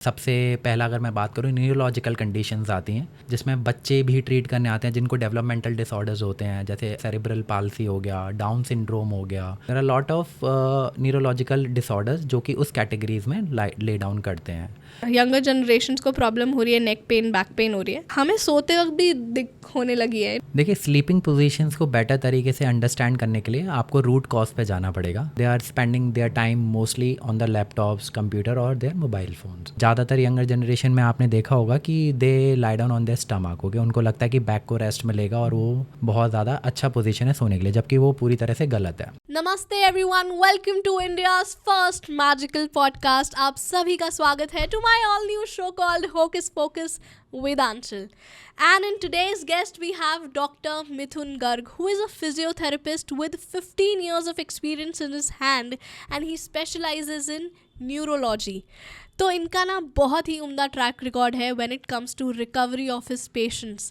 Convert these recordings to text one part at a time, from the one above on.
सबसे पहला अगर मैं बात करूँ, न्यूरोलॉजिकल कंडीशंस आती हैं जिसमें बच्चे भी ट्रीट करने आते हैं जिनको डेवलपमेंटल डिसऑर्डर्स होते हैं, जैसे सेरेब्रल पाल्सी हो गया, डाउन सिंड्रोम हो गया। There are lot of neurological disorders जो कि उस कैटेगरीज में ले डाउन करते हैं। यंगर जनरेशन को प्रॉब्लम हो रही है, नेक पेन, बैक पेन हो रही है, हमें सोते वक्त भी होने लगी है। देखिए, स्लीपिंग पोजीशंस को बेटर तरीके से अंडरस्टैंड करने के लिए आपको रूट कॉज पे जाना पड़ेगा। They are spending their time mostly on the laptops, computer और देयर मोबाइल फोन्स। ज़्यादातर यंगर जनरेशन में आपने देखा होगा कि they lie down on their stomach, okay, उनको लगता है कि बैक को रेस्ट मिलेगा और वो बहुत ज़्यादा अच्छा पोजीशन है सोने के लिए, जबकि वो पूरी तरह से गलत है। नमस्ते everyone, welcome to India's first magical podcast. आप सभी का स्वागत है to my all new show called hocus pocus with Anshul. And in today's guest we have Dr. Mithun Garg, who is a physiotherapist with 15 years of experience in his hand and he specializes in neurology. तो इनका ना बहुत ही उम्दा track record है when it comes to recovery of his patients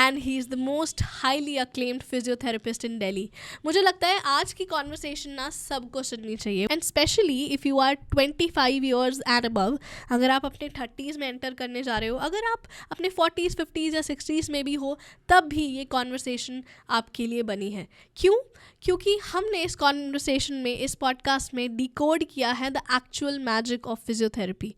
and he is the most highly acclaimed physiotherapist in Delhi. मुझे लगता है आज की कॉन्वर्सेशन ना सबको सुननी चाहिए and specially if you are 25 years and above. अगर आप अपने 30s में एंटर करने जा रहे हो, अगर आप अपने 40s, 50s या 60s में भी हो, तब भी ये कॉन्वर्सेशन आपके लिए बनी है। क्यों? क्योंकि हमने इस कॉन्वर्सेशन में, इस पॉडकास्ट में डिकोड किया है the actual magic of physiotherapy.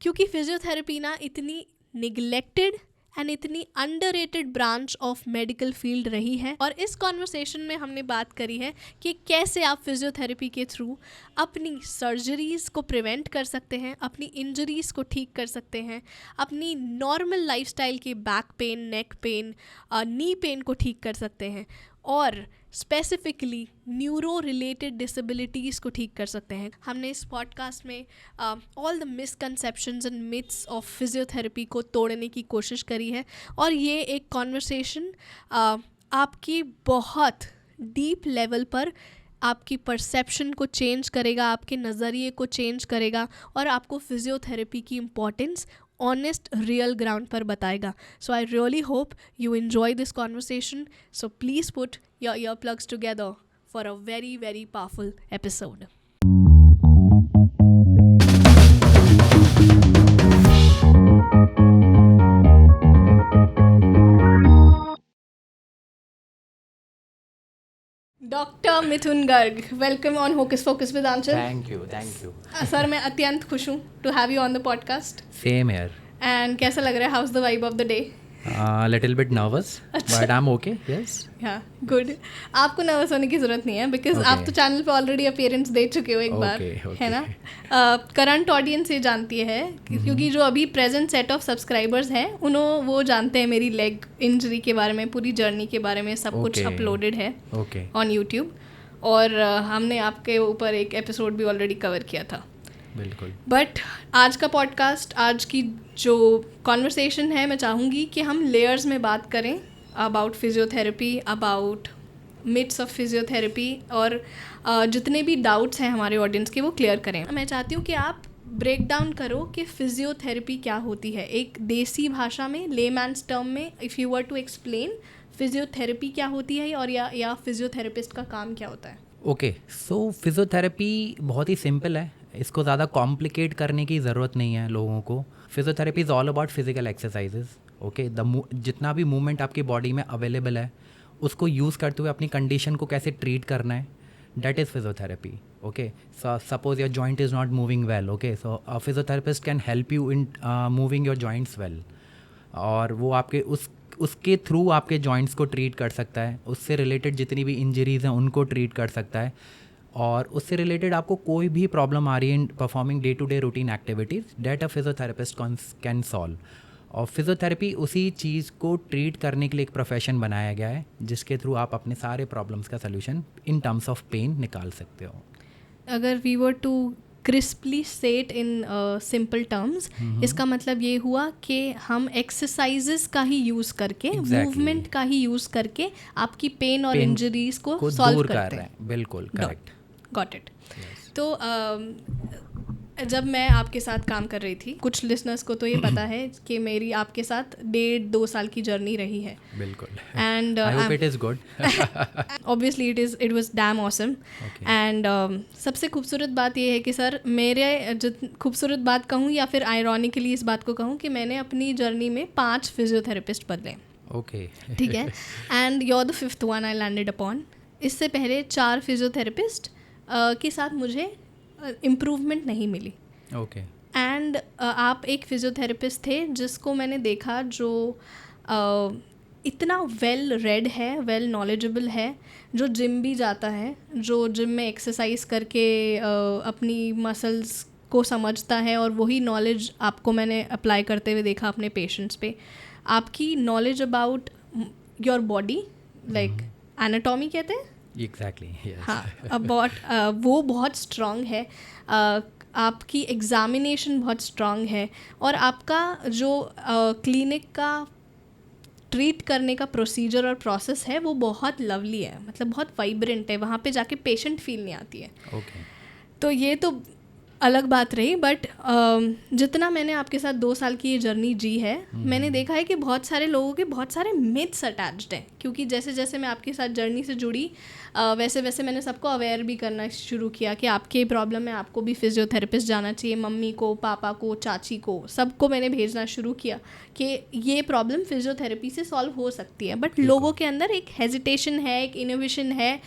क्योंकि फिजियोथेरेपी ना इतनी निगलेक्टेड एंड इतनी underrated branch of medical field रही है, और इस कॉन्वर्सेशन में हमने बात करी है कि कैसे आप फिजियोथेरेपी के थ्रू अपनी सर्जरीज़ को प्रिवेंट कर सकते हैं, अपनी इंजरीज़ को ठीक कर सकते हैं, अपनी नॉर्मल लाइफस्टाइल के back pain, neck pain, knee pain को ठीक कर सकते हैं, और स्पेसिफिकली न्यूरो रिलेटेड डिसेबिलिटीज़ को ठीक कर सकते हैं। हमने इस पॉडकास्ट में all the misconceptions and myths of physiotherapy को तोड़ने की कोशिश करी है, और ये एक कॉन्वर्सेशन आपकी बहुत डीप लेवल पर आपकी परसेप्शन को चेंज करेगा, आपके नज़रिए को चेंज करेगा, और आपको फिजियोथेरेपी की इम्पॉर्टेंस ऑनेस्ट रियल ग्राउंड पर बताएगा। So I really hope you enjoy this conversation. So please put your ear plugs together for a very very powerful episode. Doctor Mithun Garg, welcome on Hocus focus with Aanchal. Thank you. Sir, मैं अत्यंत खुश हूँ to have you on the podcast. Same here. And कैसा लग रहा है? How's the vibe of the day? Little bit nervous but I am okay. Yes, हाँ, good. आपको नर्वस होने की ज़रूरत नहीं है बिकॉज आप तो चैनल पे ऑलरेडी अपीयरेंस दे चुके हो एक बार, है ना? करंट ऑडियंस ये जानती है क्योंकि जो अभी प्रेजेंट सेट ऑफ सब्सक्राइबर्स हैं वो जानते हैं मेरी लेग इंजरी के बारे में, पूरी जर्नी के बारे में, सब कुछ अपलोडेड है ऑन यूट्यूब, और हमने आपके ऊपर एक एपिसोड भी ऑलरेडी कवर किया था। बिल्कुल। बट आज का पॉडकास्ट, आज की जो कॉन्वर्सेशन है, मैं चाहूँगी कि हम लेयर्स में बात करें about physiotherapy, about myths of physiotherapy, और जितने भी डाउट्स हैं हमारे ऑडियंस के वो क्लियर करें। मैं चाहती हूँ कि आप ब्रेक डाउन करो कि फिजियोथेरेपी क्या होती है, एक देसी भाषा में, लेमैन्स टर्म में। If you were to explain physiotherapy क्या होती है और या फिजियोथेरेपिस्ट का काम क्या होता है। ओके, सो फिजियोथेरेपी बहुत ही सिंपल है, इसको ज़्यादा कॉम्प्लिकेट करने की ज़रूरत नहीं है लोगों को। Physiotherapy is all about physical exercises, okay. जितना भी मूवमेंट आपकी बॉडी में अवेलेबल है उसको यूज़ करते हुए अपनी कंडीशन को कैसे ट्रीट करना है, that is physiotherapy, okay. Suppose your joint is not moving well, okay, so a physiotherapist can help you in moving your joints well, और वो आपके उसके थ्रू आपके जॉइंट्स को ट्रीट कर सकता है, उससे रिलेटेड जितनी भी इंजरीज़ हैं उनको ट्रीट कर सकता है, और उससे रिलेटेड आपको कोई भी प्रॉब्लम आ रही है in performing day to day routine activities, that a physiotherapist can solve. और फिजियोथेरेपी उसी चीज़ को ट्रीट करने के लिए एक प्रोफेशन बनाया गया है जिसके थ्रू आप अपने सारे प्रॉब्लम्स का solution in terms of pain निकाल सकते हो। अगर we were to crisply set in simple terms, इसका मतलब ये हुआ कि हम एक्सरसाइजेस का ही यूज़ करके, मूवमेंट का ही यूज़ करके आपकी पेन और इंजरीज को सॉल्व करते हैं। बिल्कुल करेक्ट, गॉट इट। तो जब मैं आपके साथ काम कर रही थी, कुछ लिसनर्स को तो ये पता है कि मेरी आपके साथ 1.5-2 साल की जर्नी रही है. बिल्कुल. And I hope it is good. Obviously it was dam awesome. And सबसे खूबसूरत बात ये है कि सर, मेरे खूबसूरत बात कहूँ या फिर आयरॉनिकली इस बात को कहूँ कि मैंने अपनी जर्नी में 5 फिजियोथेरेपिस्ट बदले. ओके. ठीक है. And you are the 5th one I landed upon. इससे पहले 4 फिजियोथेरेपिस्ट के साथ मुझे इम्प्रूवमेंट नहीं मिली. ओके. एंड आप एक फिजियोथेरेपिस्ट थे जिसको मैंने देखा जो इतना वेल रेड है, वेल नॉलेजेबल है, जो जिम भी जाता है, जो जिम में एक्सरसाइज करके अपनी मसल्स को समझता है, और वही नॉलेज आपको मैंने अप्लाई करते हुए देखा अपने पेशेंट्स पे. आपकी knowledge about your body, like anatomy कहते हैं, एग्जैक्टली. हाँ, अबाउट वो बहुत स्ट्रॉन्ग है. आपकी एग्ज़ामिनेशन बहुत स्ट्रॉन्ग है, और आपका जो क्लिनिक का ट्रीट करने का प्रोसीजर और प्रोसेस है वो बहुत लवली है, मतलब बहुत वाइब्रेंट है. वहाँ पे जाके पेशेंट फील नहीं आती है. ओके. तो ये तो अलग बात रही. बट जितना मैंने आपके साथ 2 साल की ये जर्नी जी है, मैंने देखा है कि बहुत सारे लोगों के बहुत सारे मिथ्स अटैच्ड हैं. क्योंकि जैसे जैसे मैं आपके साथ जर्नी से जुड़ी, वैसे वैसे मैंने सबको अवेयर भी करना शुरू किया कि आपके प्रॉब्लम है, आपको भी फिजियोथेरेपिस्ट जाना चाहिए. मम्मी को, पापा को, चाची को, सबको मैंने भेजना शुरू किया कि ये प्रॉब्लम फिजियोथेरेपी से सॉल्व हो सकती है. बट लोगों के अंदर एक हेजिटेशन है, एक इनोवेशन है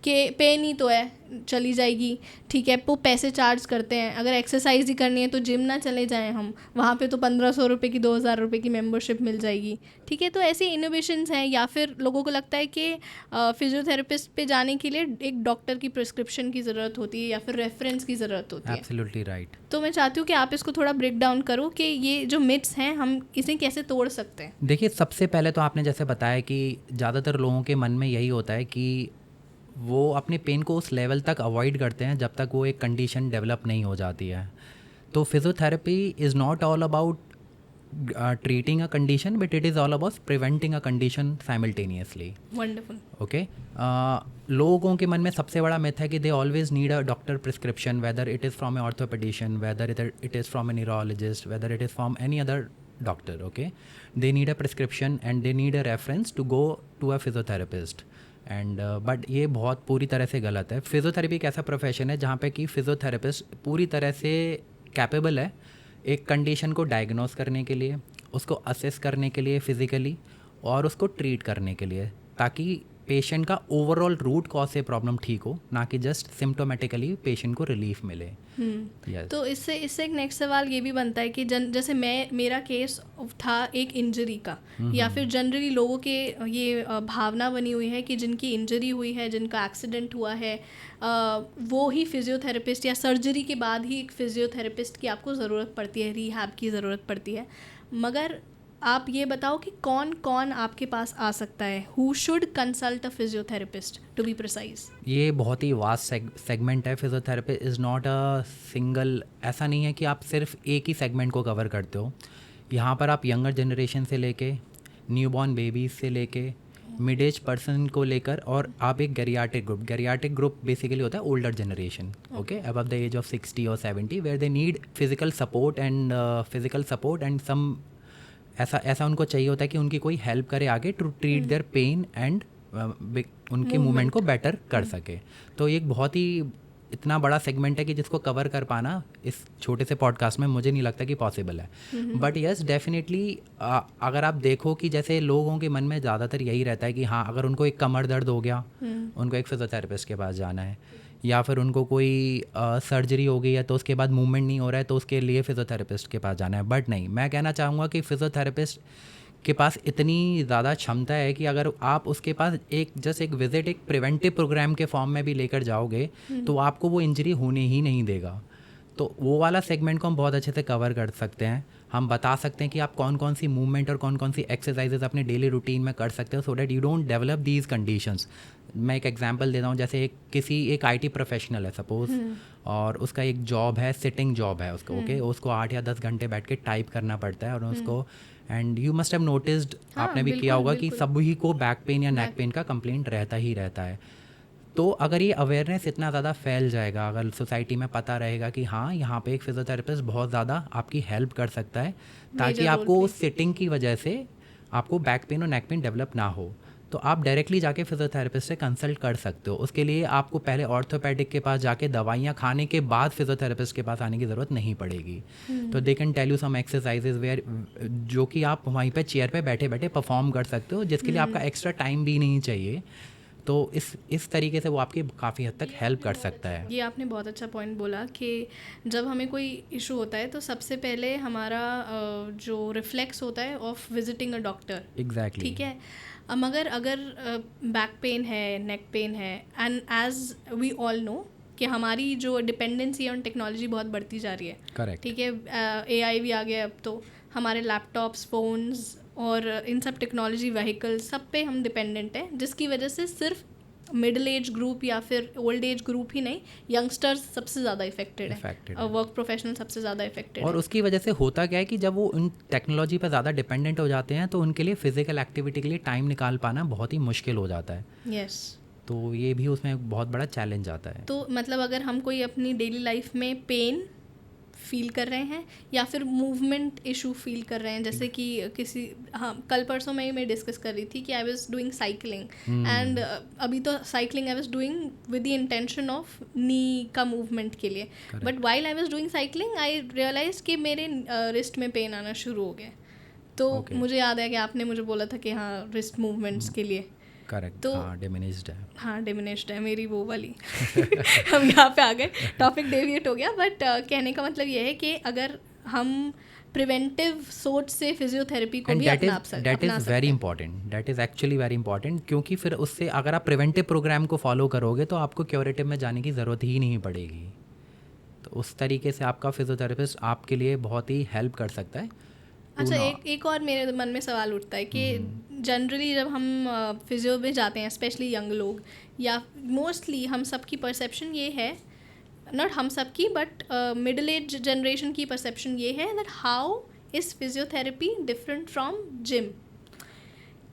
कि पेन ही तो है, चली जाएगी, ठीक है, वो पैसे चार्ज करते हैं. अगर एक्सरसाइज ही करनी है तो जिम ना चले जाएं हम, वहाँ पे तो 1500 रुपये की, 2000 रुपये की मेंबरशिप मिल जाएगी. ठीक है. तो ऐसे इनोवेशंस हैं. या फिर लोगों को लगता है कि फिजियोथेरेपिस्ट पे जाने के लिए एक डॉक्टर की प्रिस्क्रिप्शन की ज़रूरत होती है या फिर रेफरेंस की ज़रूरत होती है. Absolutely right. तो मैं चाहती हूँ कि आप इसको थोड़ा ब्रेक डाउन करो कि ये जो मिथ्स हैं हम इसे कैसे तोड़ सकते हैं. देखिए, सबसे पहले तो आपने जैसे बताया कि ज़्यादातर लोगों के मन में यही होता है कि वो अपने पेन को उस लेवल तक अवॉइड करते हैं जब तक वो एक कंडीशन डेवलप नहीं हो जाती है. तो physiotherapy is not all about treating a condition, but it is all about preventing a condition simultaneously. Wonderful. Okay. लोगों के मन में सबसे बड़ा myth है कि they always need a doctor prescription, whether it is from an orthopedician, whether it is from a neurologist, whether it is from any other doctor. Okay. They need a prescription and they need a reference to go to a physiotherapist. And but ये बहुत पूरी तरह से गलत है. Physiotherapy एक ऐसा profession है जहाँ पे कि फिजियोथेरेपिस्ट पूरी तरह से कैपेबल है एक कंडीशन को डायग्नोस करने के लिए, उसको असेस करने के लिए फिज़िकली, और उसको ट्रीट करने के लिए, ताकि पेशेंट का ओवरऑल रूट कॉज से प्रॉब्लम ठीक हो, ना कि जस्ट सिम्टोमेटिकली पेशेंट को रिलीफ मिले. Yes. तो इससे एक नेक्स्ट सवाल ये भी बनता है कि जैसे मेरा केस था एक इंजरी का, या फिर जनरली लोगों के ये भावना बनी हुई है कि जिनकी इंजरी हुई है, जिनका एक्सीडेंट हुआ है, वो ही फिजियोथेरेपिस्ट या सर्जरी के बाद ही एक फिजियोथेरेपिस्ट की आपको ज़रूरत पड़ती है, रिहैब की ज़रूरत पड़ती है. मगर आप ये बताओ कि कौन कौन आपके पास आ सकता है. Who should consult a physiotherapist to be precise. ये बहुत ही वास्ट सेगमेंट है. Physiotherapy is not a single, ऐसा नहीं है कि आप सिर्फ एक ही सेगमेंट को कवर करते हो. यहाँ पर आप यंगर जनरेशन से लेके, न्यूबॉर्न बेबीज़ से लेके, मिड एज पर्सन को लेकर, और आप एक गेरियाट्रिक ग्रुप बेसिकली होता है older generation, okay, above the age of 60 और 70, where they need physical support and some ऐसा उनको चाहिए होता है कि उनकी कोई हेल्प करे आगे to treat their pain and उनके मूवमेंट को बेटर कर सके. तो ये एक बहुत ही इतना बड़ा सेगमेंट है कि जिसको कवर कर पाना इस छोटे से पॉडकास्ट में मुझे नहीं लगता कि पॉसिबल है. बट यस, डेफिनेटली अगर आप देखो कि जैसे लोगों के मन में ज़्यादातर यही रहता है कि हाँ, अगर उनको एक कमर दर्द हो गया, उनको एक फिजियोथेरेपिस्ट के पास जाना है, या फिर उनको कोई सर्जरी हो गई है तो उसके बाद मूवमेंट नहीं हो रहा है तो उसके लिए फिजियोथेरेपिस्ट के पास जाना है. बट नहीं, मैं कहना चाहूँगा कि फिजियोथेरेपिस्ट के पास इतनी ज़्यादा क्षमता है कि अगर आप उसके पास एक विज़िट एक प्रिवेंटिव प्रोग्राम के फॉर्म में भी लेकर जाओगे तो आपको वो इंजरी होने ही नहीं देगा. तो वो वाला सेगमेंट को हम बहुत अच्छे से कवर कर सकते हैं. हम बता सकते हैं कि आप कौन कौन सी मूवमेंट और कौन कौन सी एक्सरसाइजेज अपने डेली रूटीन में कर सकते हो, सो that you don't develop these conditions. मैं एक एग्जांपल देता हूँ. जैसे एक IT प्रोफेशनल है सपोज, और उसका एक जॉब है, सिटिंग जॉब है उसको, ओके, उसको 8 या 10 घंटे बैठ के टाइप करना पड़ता है, और उसको, and you must have noticed, आपने भी किया होगा कि सभी को बैक पेन या नेक पेन का कंप्लेंट रहता ही रहता है. तो अगर ये अवेयरनेस इतना ज़्यादा फैल जाएगा, अगर सोसाइटी में पता रहेगा कि हाँ यहाँ पे एक फिजियोथेरेपिस्ट बहुत ज़्यादा आपकी हेल्प कर सकता है, ताकि Major आपको role सिटिंग की वजह से आपको बैक पेन और नेक पेन डेवलप ना हो, तो आप डायरेक्टली जाके फिजियोथेरेपिस्ट से कंसल्ट कर सकते हो। उसके लिए आपको पहले ऑर्थोपेडिक के पास जाके दवाइयाँ खाने के बाद फिजियोथेरेपिस्ट के पास आने की ज़रूरत नहीं पड़ेगी। तो they can tell you some exercises where, जो कि आप वहीं पे चेयर पे बैठे बैठे परफॉर्म कर सकते हो, जिसके लिए आपका एक्स्ट्रा टाइम भी नहीं चाहिए। तो इस तरीके से वो आपकी काफ़ी हद तक हेल्प कर सकता है। ये आपने बहुत अच्छा पॉइंट बोला कि जब हमें कोई इशू होता है तो सबसे पहले हमारा जो रिफ्लेक्स होता है of visiting a doctor. Exactly. ठीक है, अगर बैक पेन है, नेक पेन है, and as we all know कि हमारी जो डिपेंडेंसी ऑन टेक्नोलॉजी बहुत बढ़ती जा रही है। करेक्ट। ठीक है, AI भी आ गया अब तो, हमारे लैपटॉप्स, फ़ोन्स और इन सब टेक्नोलॉजी व्हीकल सब पे हम डिपेंडेंट हैं, जिसकी वजह से सिर्फ मिडिल एज ग्रुप या फिर ओल्ड एज ग्रुप ही नहीं, यंगस्टर्स सबसे ज़्यादा इफेक्टेड है, वर्क प्रोफेशनल सबसे ज़्यादा इफेक्टेड है। और उसकी वजह से होता क्या है कि जब वो उन टेक्नोलॉजी पर ज़्यादा डिपेंडेंट हो जाते हैं तो उनके लिए फिजिकल एक्टिविटी के लिए टाइम निकाल पाना बहुत ही मुश्किल हो जाता है। यस। तो ये भी उसमें एक बहुत बड़ा चैलेंज आता है। तो मतलब अगर हम कोई अपनी डेली लाइफ में पेन फील कर रहे हैं या फिर मूवमेंट इशू फील कर रहे हैं, जैसे कि किसी, हाँ कल परसों मैं डिस्कस कर रही थी कि I was doing cycling, and अभी तो cycling I was doing with the intention of knee का मूवमेंट के लिए, but while I was doing cycling I realise कि मेरे रिस्ट में पेन आना शुरू हो गया। तो मुझे याद है कि आपने मुझे बोला था कि हाँ रिस्ट मूवमेंट्स के लिए। करेक्ट। तो हाँ डिमिनिश्ड है। हाँ डिमिनिश्ड है मेरी वो वाली। हम यहाँ पे आ गए, टॉपिक डेविएट हो गया, बट कहने का मतलब ये है कि अगर हम प्रिवेंटिव सोच से फिजियोथेरेपी को भी अपना सकते हैं। That is very important, that is actually very important, क्योंकि फिर उससे अगर आप प्रिवेंटिव प्रोग्राम को फॉलो करोगे तो आपको क्योरेटिव में जाने की ज़रूरत ही नहीं पड़ेगी। तो उस तरीके से आपका फिजियोथेरेपिस्ट आपके लिए बहुत ही हेल्प कर सकता है। अच्छा, एक और मेरे मन में सवाल उठता है कि जनरली जब हम फिजियो में जाते हैं, स्पेशली यंग लोग, या मोस्टली हम सब की परसेप्शन ये है, नॉट हम सब की बट मिडिल एज जनरेशन की परसेप्शन ये है that how is physiotherapy different from gym.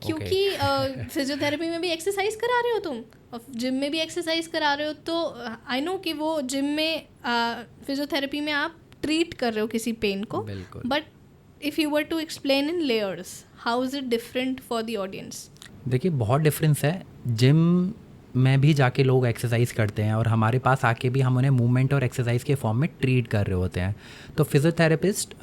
क्योंकि फिजियोथेरेपी में भी एक्सरसाइज करा रहे हो तुम और जिम में भी एक्सरसाइज करा रहे हो, तो आई नो कि वो जिम में फिजियोथेरेपी में आप ट्रीट कर रहे हो किसी पेन को, but if you were to explain in layers, how is it different for the audience? देखिए बहुत डिफरेंस है। जिम में भी जाके लोग एक्सरसाइज करते हैं और हमारे पास आके भी हम उन्हें मूवमेंट और एक्सरसाइज के फॉर्म में ट्रीट कर रहे होते हैं। तो फिजियोथेरेपिस्ट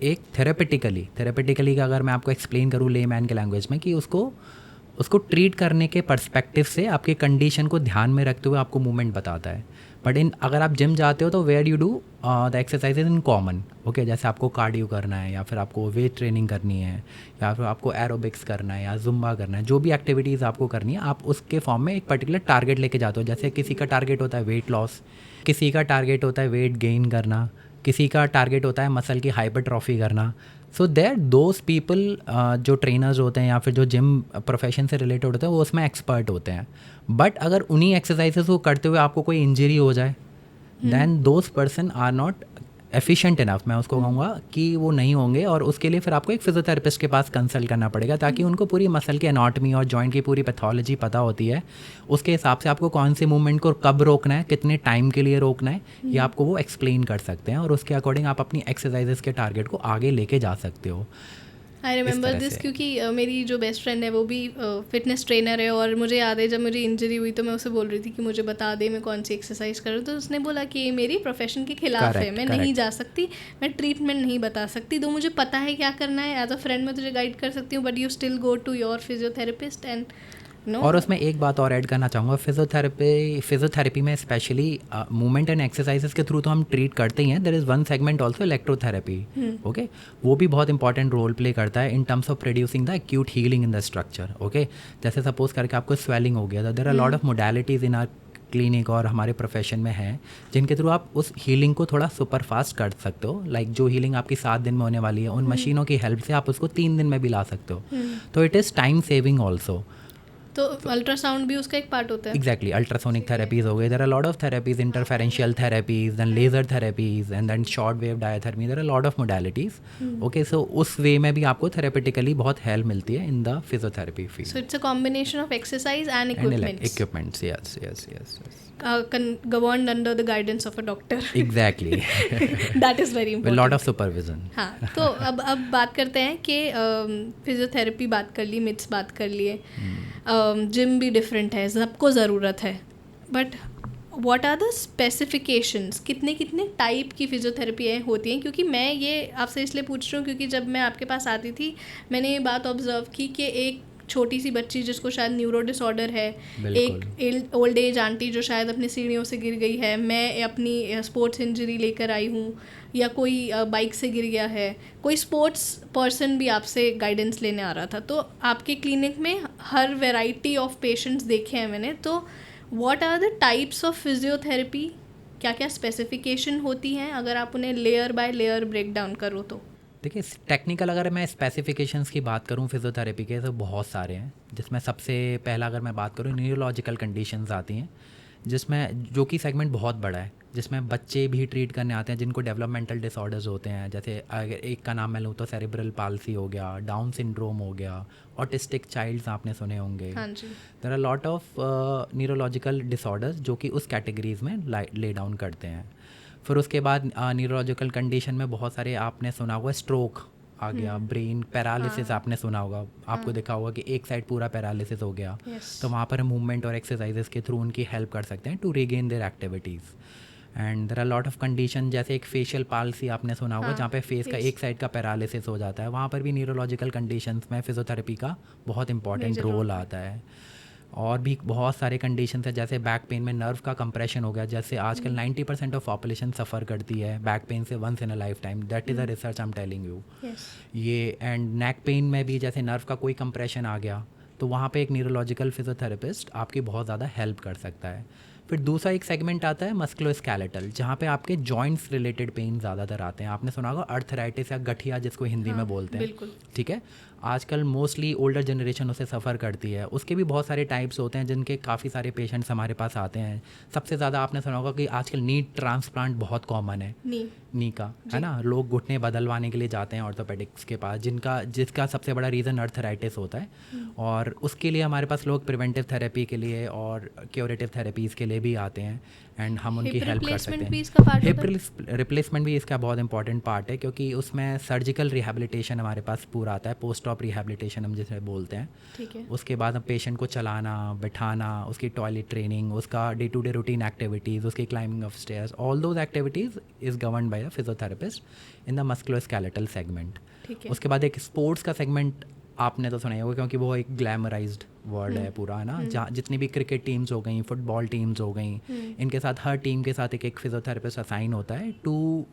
एक थेरेपेटिकली का अगर मैं आपको एक्सप्लेन करूँ लेमैन के लैंग्वेज में, कि उसको ट्रीट करने के पर्सपेक्टिव से आपके कंडीशन को ध्यान में रखते हुए आपको मूवमेंट बताता है। बट अगर आप जिम जाते हो तो where you do the exercises in common, okay, जैसे आपको कार्डियो करना है या फिर आपको वेट ट्रेनिंग करनी है या फिर आपको एरोबिक्स करना है या जुम्बा करना है, जो भी एक्टिविटीज़ आपको करनी है आप उसके फॉर्म में एक पर्टिकुलर टारगेट लेके जाते हो। जैसे किसी का टारगेट होता है वेट लॉस, किसी का टारगेट होता है वेट गेन करना, किसी का टारगेट होता है मसल की हाइपरट्रॉफी करना। सो देयर दोज पीपल जो ट्रेनर्स होते हैं या फिर जो जिम प्रोफेशन से रिलेटेड होते हैं वो उसमें एक्सपर्ट होते हैं। बट अगर उन्हीं एक्सरसाइजेस को करते हुए आपको कोई इंजरी हो जाए, then those person are not efficient enough, मैं उसको कहूँगा कि वो नहीं होंगे, और उसके लिए फिर आपको एक फिजियोथेरेपिस्ट के पास कंसल्ट करना पड़ेगा, ताकि उनको पूरी मसल की एनाटॉमी और जॉइंट की पूरी पैथोलॉजी पता होती है। उसके हिसाब से आपको कौन से मूवमेंट को कब रोकना है, कितने टाइम के लिए रोकना है, ये आपको वो एक्सप्लेन कर सकते हैं, और उसके अकॉर्डिंग आप अपनी एक्सरसाइजेस के टारगेट को आगे लेके जा सकते हो। आई रिमेंबर दिस, क्योंकि मेरी जो बेस्ट फ्रेंड है वो भी फिटनेस ट्रेनर है, और मुझे याद है जब मुझे इंजरी हुई तो मैं उसे बोल रही थी कि मुझे बता दे मैं कौन सी एक्सरसाइज करूँ, तो उसने बोला कि ये मेरी प्रोफेशन के खिलाफ है, मैं नहीं जा सकती, मैं ट्रीटमेंट नहीं बता सकती, तो मुझे पता है क्या करना है, एज अ फ्रेंड मैं तुझे गाइड कर सकती हूँ, but you still go to your physiotherapist and No. और उसमें एक बात और ऐड करना चाहूँगा, फिजियोथेरेपी में स्पेशली मूवमेंट एंड एक्सरसाइजेस के थ्रू तो हम ट्रीट करते ही हैं। There is one segment also electrotherapy, okay, वो भी बहुत इंपॉर्टेंट रोल प्ले करता है in terms of producing the acute healing in the structure, okay. जैसे सपोज करके आपको स्वेलिंग हो गया था, there are lot of modalities in our clinic और हमारे प्रोफेशन में है जिनके थ्रू आप उस हीलिंग को थोड़ा सुपर फास्ट कर सकते हो। लाइक जो हीलिंग आपकी 7 दिन में होने वाली है, उन मशीनों की हेल्प से आप उसको 3 दिन में भी ला सकते हो। तो it is time saving also. तो अल्ट्रासाउंड भी उसका एक पार्ट होता है? एग्जैक्टली, अल्ट्रासोनिक थेरेपीज हो गए, there are lot of therapies, interferential therapies, then laser therapies and then short wave diathermy, there are lot of modalities. Okay, so उस way में भी आपको थेरेपेटिकली बहुत हेल्प मिलती है in the physiotherapy field. So it's a combination of exercise and equipments. Equipments, yes. Governed under the guidance of a doctor. Exactly. That is very With important. lot of supervision. हाँ, तो अब बात करते हैं कि physiotherapy बात कर ली, myths बात कर लिए, जिम भी डिफरेंट है, सबको ज़रूरत है, but what are the specifications? कितने टाइप की फिजियोथेरेपी होती हैं? क्योंकि मैं ये आपसे इसलिए पूछ रही हूँ क्योंकि जब मैं आपके पास आती थी मैंने ये बात ऑब्जर्व की कि एक छोटी सी बच्ची जिसको शायद न्यूरो डिसऑर्डर है, एक ओल्ड एज आंटी जो शायद अपनी सीढ़ियों से गिर गई है, मैं अपनी स्पोर्ट्स इंजरी लेकर आई हूँ, या कोई बाइक से गिर गया है, कोई स्पोर्ट्स पर्सन भी आपसे गाइडेंस लेने आ रहा था. तो आपके क्लिनिक में हर वैरायटी ऑफ पेशेंट्स देखे हैं मैंने. तो what are the types of physiotherapy? क्या क्या स्पेसिफिकेशन होती हैं अगर आप उन्हें layer by layer break down करो तो? देखिए, टेक्निकल अगर मैं स्पेसिफिकेशंस की बात करूं फिजियोथेरेपी के, तो बहुत सारे हैं, जिसमें सबसे पहला अगर मैं बात करूं न्यूरोलॉजिकल कंडीशंस आती हैं, जिसमें जो कि सेगमेंट बहुत बड़ा है, जिसमें बच्चे भी ट्रीट करने आते हैं जिनको डेवलपमेंटल डिसऑर्डर्स होते हैं. जैसे अगर एक का नाम मैं लूँ तो सेरेब्रल पाल्सी हो गया, डाउन सिंड्रोम हो गया, ऑटिस्टिक चाइल्ड्स आपने सुने होंगे. हाँ जी. There are lot of neurological disorders जो कि उस कैटेगरीज में ले डाउन करते हैं. फिर उसके बाद न्यूरोलॉजिकल कंडीशन में बहुत सारे आपने सुना होगा, स्ट्रोक आ गया, ब्रेन पैरालिसिस आपने सुना होगा, आपको देखा होगा कि एक साइड पूरा पैरालिसिस हो गया. तो वहाँ पर मूवमेंट और एक्सरसाइजेस के थ्रू उनकी हेल्प कर सकते हैं to regain their activities. And there are lot of condition, जैसे एक फेशियल पाल्सी आपने सुना होगा, जहाँ पे फेस का एक साइड का पैरालिसिस हो जाता है. वहाँ पर भी न्यूरोलॉजिकल कंडीशंस में फिजियोथेरेपी का बहुत इंपॉर्टेंट रोल आता है. और भी बहुत सारे कंडीशंस हैं, जैसे बैक पेन में नर्व का कंप्रेशन हो गया, जैसे आजकल 90% ऑफ पॉपुलेशन सफ़र करती है बैक पेन से once in a life time. That is a research I am telling you. ये एंड नेक पेन में भी जैसे नर्व का कोई कंप्रेशन आ गया तो वहाँ पे एक न्यूरोलॉजिकल फिजियोथेरेपिस्ट आपकी बहुत ज़्यादा हेल्प कर सकता है. फिर दूसरा एक सेगमेंट आता है मस्कुलोस्केलेटल, जहाँ पे आपके जॉइंट्स रिलेटेड पेन ज़्यादातर आते हैं. आपने सुना होगा अर्थराइटिस या गठिया जिसको हिंदी में बोलते हैं. ठीक है, आजकल मोस्टली ओल्डर जनरेशन उसे सफ़र करती है. उसके भी बहुत सारे टाइप्स होते हैं जिनके काफ़ी सारे पेशेंट्स हमारे पास आते हैं. सबसे ज़्यादा आपने सुना होगा कि आजकल नी ट्रांसप्लांट बहुत कॉमन है. नी का है ना, लोग घुटने बदलवाने के लिए जाते हैं ऑर्थोपेडिक्स के पास, जिसका सबसे बड़ा रीज़न अर्थराइटिस होता है. और उसके लिए हमारे पास लोग प्रिवेंटिव थेरेपी के लिए और क्योरेटिव थेरेपीज़ के लिए भी आते हैं एंड हम उनकी हेल्प कर सकते हैं. हिप रिप्लेसमेंट भी इसका बहुत इंपॉर्टेंट पार्ट है, क्योंकि उसमें सर्जिकल रिहेबिलिटेशन हमारे पास पूरा आता है, पोस्ट ऑप रिहेबिलिटेशन हम जिसे बोलते हैं. ठीक है. उसके बाद हम पेशेंट को चलाना, बिठाना, उसकी टॉयलेट ट्रेनिंग, उसका day to day routine activities, उसकी climbing of stairs, all those activities is governed by a physiotherapist in the musculoskeletal segment. उसके बाद एक स्पोर्ट्स का सेगमेंट आपने तो सुना ही होगा, क्योंकि वो एक ग्लैमराइज्ड वर्ड है पूरा, है ना. जहाँ जितनी भी क्रिकेट टीम्स हो गई, फुटबॉल टीम्स हो गई, इनके साथ हर टीम के साथ एक फिजियोथेरेपिस्ट असाइन होता है to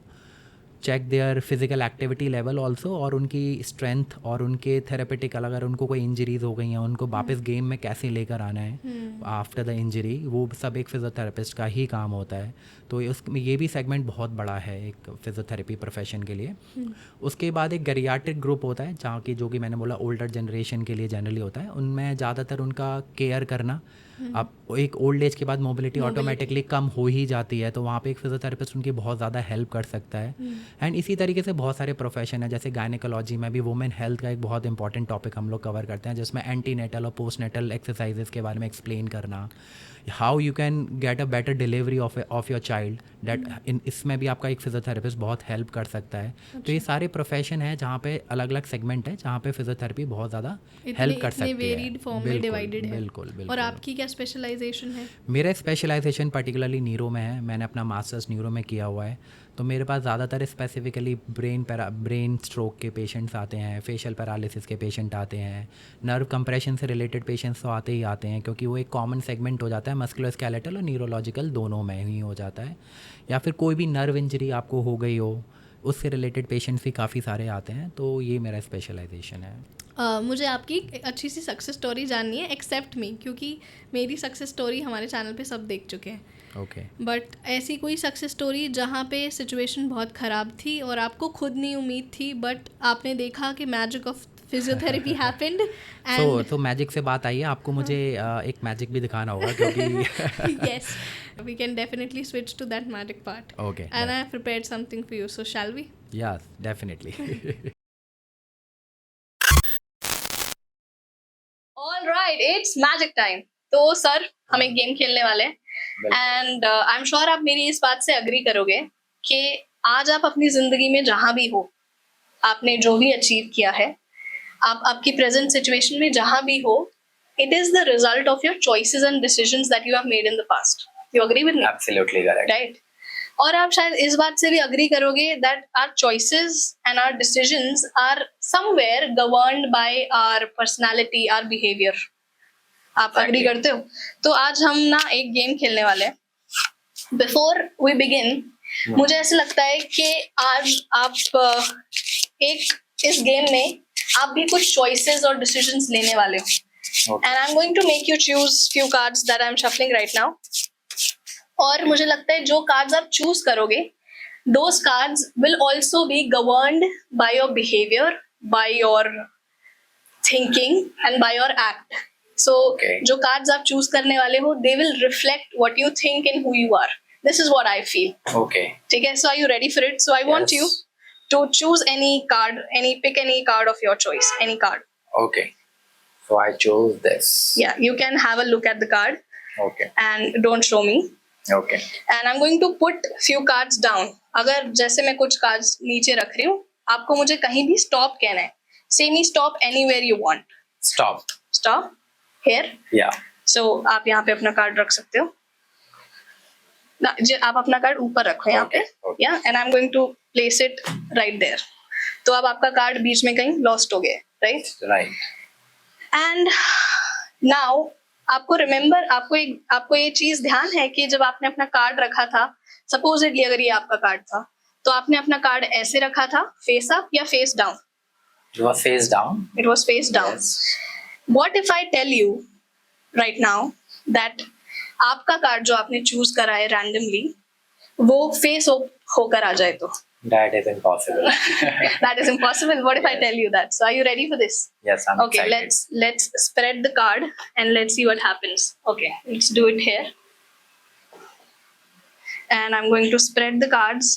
check their physical activity level also, और उनकी स्ट्रेंथ और उनके थेरेपेटिकल, अगर उनको कोई इंजरीज हो गई हैं उनको वापस गेम में कैसे लेकर आना है आफ्टर द इंजरी, वो सब एक फिजियोथेरेपिस्ट का ही काम होता है. तो ये भी सेगमेंट बहुत बड़ा है एक फिजियोथेरेपी प्रोफेशन के लिए. उसके बाद एक गैरियाट्रिक ग्रुप होता है, जहाँ की जो कि मैंने बोला ओल्डर जनरेशन के लिए जनरली होता है. उनमें ज़्यादातर उनका केयर करना, अब एक ओल्ड एज के बाद मोबिलिटी ऑटोमेटिकली कम हो ही जाती है, तो वहाँ पे एक फिजियोथेरेपिस्ट उनकी बहुत ज़्यादा हेल्प कर सकता है. एंड इसी तरीके से बहुत सारे प्रोफेशन है, जैसे गायनेकोलॉजी में भी वुमेन हेल्थ का एक बहुत इंपॉर्टेंट टॉपिक हम लोग कवर करते हैं, जिसमें एंटीनेटल और पोस्टनेटल एक्सरसाइजेस के बारे में एक्सप्लेन करना, how you can get a better delivery of your child, that इसमें भी आपका एक फिजियोथेरेपिस्ट बहुत हेल्प कर सकता है. तो ये सारे प्रोफेशन है जहाँ पे अलग अलग सेगमेंट है, जहाँ पे फिजियोथेरेपी बहुत ज़्यादा हेल्प कर सकती है. वेरिड फॉर्म में डिवाइडेड है. बिल्कुल. और आपकी क्या स्पेशलाइजेशन है? मेरा स्पेशलाइजेशन पर्टिकुलरली न्यूरो में है. मैंने अपना मास्टर्स न्यूरो में किया हुआ है. तो मेरे पास ज़्यादातर स्पेसिफिकली ब्रेन स्ट्रोक के पेशेंट्स आते हैं, फेशियल पैरालिसिस के पेशेंट आते हैं, नर्व कंप्रेशन से रिलेटेड पेशेंट्स तो आते ही आते हैं, क्योंकि वो एक कॉमन सेगमेंट हो जाता है, मस्कुलोस्केलेटल और न्यूरोलॉजिकल दोनों में ही हो जाता है. या फिर कोई भी नर्व इंजरी आपको हो गई हो, उससे रिलेटेड पेशेंट्स भी काफ़ी सारे आते हैं. तो ये मेरा स्पेशलाइजेशन है. मुझे आपकी अच्छी सी सक्सेस स्टोरी जाननी है, एक्सेप्ट मी, क्योंकि मेरी सक्सेस स्टोरी हमारे चैनल पे सब देख चुके हैं. ओके. बट ऐसी कोई सक्सेस स्टोरी जहाँ पे सिचुएशन बहुत ख़राब थी और आपको खुद नहीं उम्मीद थी, बट आपने देखा कि magic of physiotherapy happened and तो मैजिक से बात आई है, आपको मुझे एक मैजिक भी दिखाना होगा क्योंकि yes, we can definitely switch to that magic part. Okay, And yeah. I have prepared something for you, so shall we? Yes definitely. All right, it's magic time. तो सर हम एक गेम खेलने वाले हैं एंड आई एम श्योर आप मेरी इस बात से अग्री करोगे कि आज आप अपनी जिंदगी में जहां भी हो, आपने जो भी अचीव किया है, आप आपकी प्रेजेंट सिचुएशन में जहां भी हो, it is the result of your choices and decisions that you have made in the past. You agree with me? Absolutely correct. Right. और आप शायद इस बात से भी अग्री करोगे that our choices and our decisions are somewhere governed by our personality, our behaviour. आप agree Exactly. करते हो? तो आज हम ना एक गेम खेलने वाले हैं. बिफोर वी बिगिन, मुझे ऐसा लगता है कि आज आप एक इस गेम में आप भी कुछ चॉइसेस और डिसीजंस लेने वाले हो. Okay. And I am going to make you choose few cards that I am shuffling right now. और मुझे लगता है जो कार्ड्स आप चूज करोगे, those cards will also be governed by your behaviour, by your thinking and by your act. So Okay. जो cards आप choose करने वाले हो, they will reflect what you think and who you are. This is what I feel. Okay. ठीक है? So are you ready for it? So I want Yes. You to choose any card, pick any card of your choice, any card. Okay. So I chose this. Yeah, you can have a look at the card Okay. and don't show me. Okay. And I'm going to put few cards down. अगर जैसे मैं कुछ cards नीचे रख रही हूँ, आपको मुझे कहीं भी stop कहना है. Say me stop anywhere you want. Stop. Stop here. Yeah. So आप यहाँ पे अपना card रख सकते हो. आप अपना कार्ड ऊपर रखो यहाँ पे. Okay. या and I am going to place it right there. तो अब आपका कार्ड बीच में कहीं लॉस्ट हो गया, राइट? Right. एंड नाउ आपको रिमेम्बर, आपको ये चीज ध्यान है कि जब आपने अपना कार्ड रखा था, सपोजिटली अगर ये आपका कार्ड था, तो आपने अपना कार्ड ऐसे रखा था, फेस अप या face down? It was face down. It was face down. Yes. What if I tell you right now that आपका कार्ड जो आपने चूज करा है रैंडमली, वो फेस होकर आ जाए तो? That is impossible. That is impossible. What if I Yes. tell you that? So are you ready for this? Yes, I'm Okay, excited. let's spread the card and let's see what happens. Okay, let's do it here. And I'm going to spread the cards,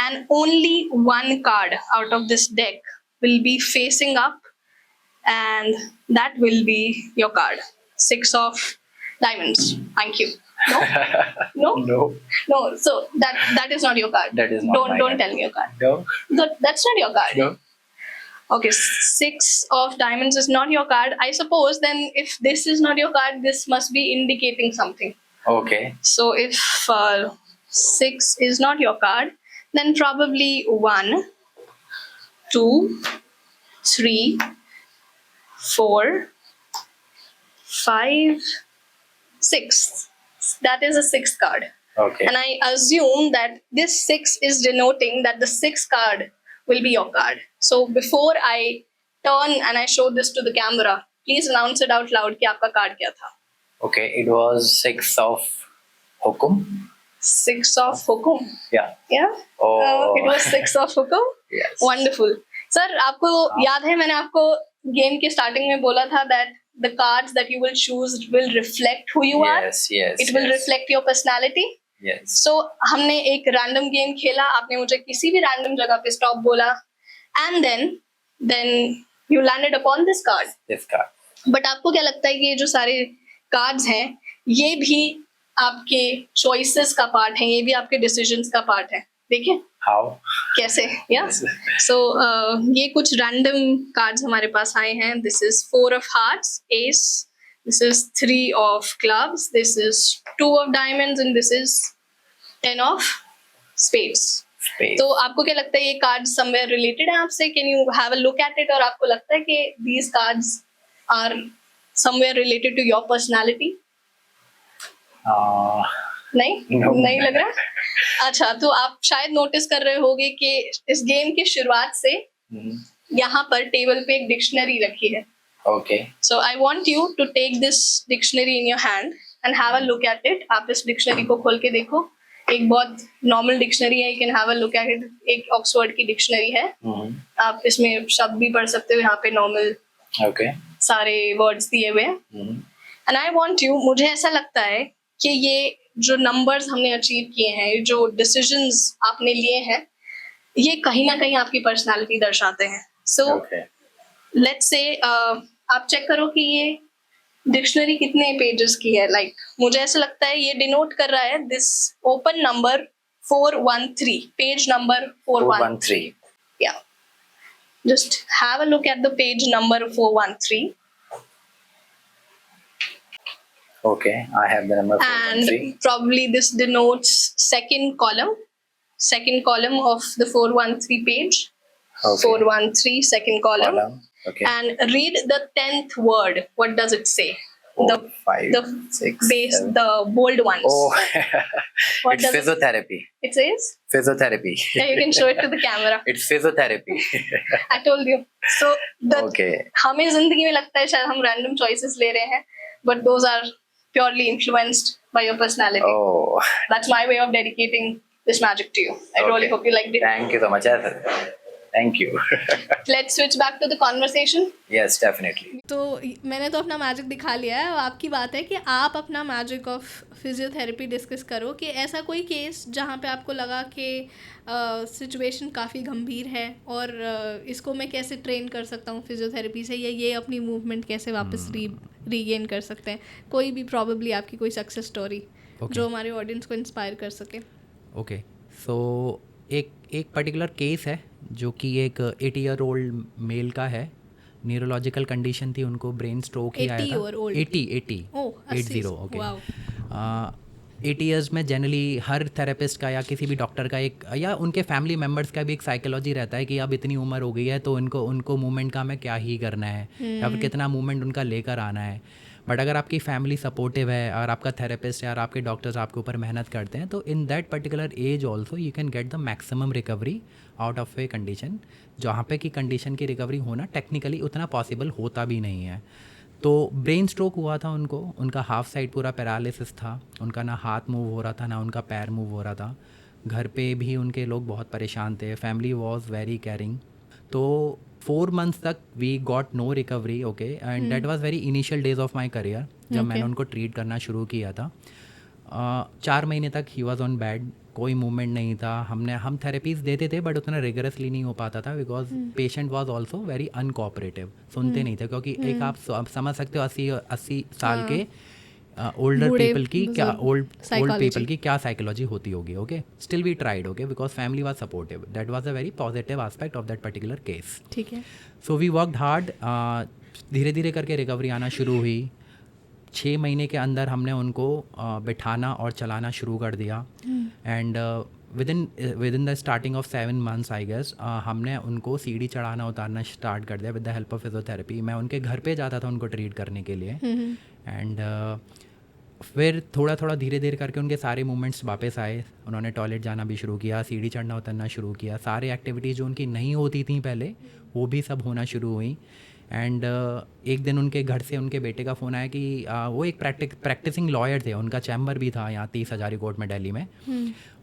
and only one card out of this deck will be facing up, and that will be your card. 6 of diamonds. Thank you. No? No? No. No. So that is not your card. That is not my Don't card. tell me your card. No. That's not your card. No. Okay, 6 of diamonds is not your card. I suppose then if this is not your card, this must be indicating something. Okay. So if 6 is not your card, then probably 1, 2, 3, 4, 5, 6. That is a 6th card. Okay. And I assume that this 6 is denoting that the 6th card will be your card. So before I turn and I show this to the camera, please announce it out loud कि आपका card क्या था? Okay. It was 6 of Hukum. 6 of Hukum. Yeah. Yeah? Oh. It was 6 of Hukum. Yes. Wonderful. Sir आपको याद है मैंने आपको game के स्टार्टिंग में बोला था that the cards that you will choose will reflect who you are. Yes. Yes. It will yes. reflect your personality. Yes. So हमने एक रैंडम गेम खेला, आपने मुझे किसी भी रैंडम जगह पे स्टॉप बोला, and then you landed upon this card. This card. But आपको क्या लगता है कि ये जो सारे कार्ड्स हैं, ये भी आपके चॉइसेस का पार्ट है, ये भी आपके डिसीजंस का पार्ट है? देखिए How? कैसे. या सो ये कुछ रैंडम कार्ड्स हमारे पास आए हैं. This is 4 of hearts, ace. This is 3 of clubs. This is 2 of diamonds, and this is 10 of spades. Space. तो आपको क्या लगता है ये कार्ड समवेयर रिलेटेड है आपसे? Can you have a look at it? और आपको लगता है कि these cards are somewhere related to your personality? नहीं? No. नहीं लग रहा? अच्छा, तो आप शायद नोटिस कर रहे होगे कि इस गेम की शुरुआत से Mhm. यहाँ पर टेबल पे एक डिक्शनरी रखी है. Okay. So I want you to take this dictionary in your hand and have a look at it. आप इस डिक्शनरी को खोल के देखो एक बहुत नॉर्मल डिक्शनरी है, you can have a look at it. एक ऑक्सफोर्ड की डिक्शनरी है, आप इसमें शब्द भी पढ़ सकते हो. यहाँ पे नॉर्मल Okay. सारे वर्ड्स दिए हुए हैं. एंड आई वांट यू, मुझे ऐसा लगता है कि ये जो नंबर्स हमने अचीव किए हैं, जो डिसीजंस आपने लिए हैं, ये कहीं ना कहीं आपकी पर्सनालिटी दर्शाते हैं. सो Okay. लेट्स से आप चेक करो कि ये डिक्शनरी कितने पेजेस की है. लाइक मुझे ऐसा लगता है ये डिनोट कर रहा है this open number 413, page number 413. 413. Yeah, just have a look at the page number 413. Okay, I have the number 413. And probably this denotes second column of the 413 page. Okay. 413 second column. Okay. And read the 10th word. What does it say? 4, 5, the 6, base, 7. the bold ones. Oh, What it's does physiotherapy. it says? Physiotherapy. Yeah, you can show it to the camera. It's physiotherapy. I told you. So Okay. हमें जिंदगी में लगता है शायद हम random choices ले रहे हैं, but those are purely influenced by your personality. Oh, That's my way of dedicating this magic to you. I really Okay. hope you liked it. thank you so much, sir. Thank you. Let's switch back to the conversation. Yes, definitely. तो मैंने तो अपना magic दिखा लिया है. आपकी बात है कि आप अपना मैजिक ऑफ फिजियोथेरेपी डिस्कस करो कि ऐसा कोई केस जहाँ पे आपको लगा कि सिचुएशन काफ़ी गंभीर है और इसको मैं कैसे ट्रेन कर सकता हूँ फिजियोथेरेपी से, या ये अपनी मूवमेंट कैसे वापस रीगेन कर सकते हैं. कोई भी प्रॉबेबली आपकी कोई सक्सेस स्टोरी जो हमारे ऑडियंस को इंस्पायर कर सके. ओके, सो एक पर्टिकुलर केस है जो कि एक 80 ईयर ओल्ड मेल का है. न्यूरोलॉजिकल कंडीशन थी, उनको ब्रेन स्ट्रोक ही आया 80 था. or old? 80. Oh, 80. Okay. Wow. 80 years में जनरली हर थेरेपिस्ट का या किसी भी डॉक्टर का एक या उनके फैमिली मेम्बर्स का भी एक साइकोलॉजी रहता है कि अब इतनी उम्र हो गई है तो उनको मूवमेंट का हमें क्या ही करना है या फिर कितना मूवमेंट उनका लेकर आना है. बट अगर आपकी फैमिली सपोर्टिव है और आपका थेरेपिस्ट या आपके डॉक्टर्स आपके ऊपर मेहनत करते हैं तो in that particular age also you can get the maximum recovery out of a condition, जहाँ पे कि कंडीशन की रिकवरी होना टेक्निकली उतना पॉसिबल होता भी नहीं है. तो ब्रेन स्ट्रोक हुआ था उनको, उनका हाफ साइड पूरा पैरालिसिस था, उनका ना हाथ मूव हो रहा था ना उनका पैर मूव हो रहा था. घर पे भी उनके लोग बहुत परेशान थे, फैमिली वॉज वेरी केयरिंग. तो 4 months तक we got no recovery. Okay, and that was very initial days of my career जब मैंने उनको ट्रीट करना शुरू किया था. 4 महीने तक ही वॉज ऑन बेड, कोई मूवमेंट नहीं था. हम थेरेपीज़ देते थे बट उतना रिगरसली नहीं हो पाता था because patient was also very uncooperative, सुनते नहीं थे. क्योंकि एक आप समझ सकते हो 80 साल के ओल्डर पीपल की क्या ओल्ड पीपल की क्या साइकोलॉजी होती होगी. Okay, still we tried. Okay, because family was supportive. That was a very positive aspect of that particular case. ठीक है. So we worked hard. धीरे धीरे करके रिकवरी आना शुरू हुई. 6 महीने के अंदर हमने उनको बिठाना और चलाना शुरू कर दिया. And within the starting of 7 months I guess हमने उनको सीढ़ी चढ़ाना उतारना स्टार्ट कर दिया with the help of physiotherapy. मैं उनके घर पे जाता था उनको ट्रीट करने के लिए. एंड फिर थोड़ा थोड़ा धीरे धीरे करके उनके सारे मूवमेंट्स वापस आए. उन्होंने टॉयलेट जाना भी शुरू किया, सीढ़ी चढ़ना उतरना शुरू किया. सारे एक्टिविटीज़ जो उनकी नहीं होती थी पहले वो भी सब होना शुरू हुई. एंड एक दिन उनके घर से उनके बेटे का फ़ोन आया कि वो एक प्रैक्टिसिंग लॉयर थे, उनका चैम्बर भी था यहाँ 30 हज़ारी कोर्ट में दिल्ली में.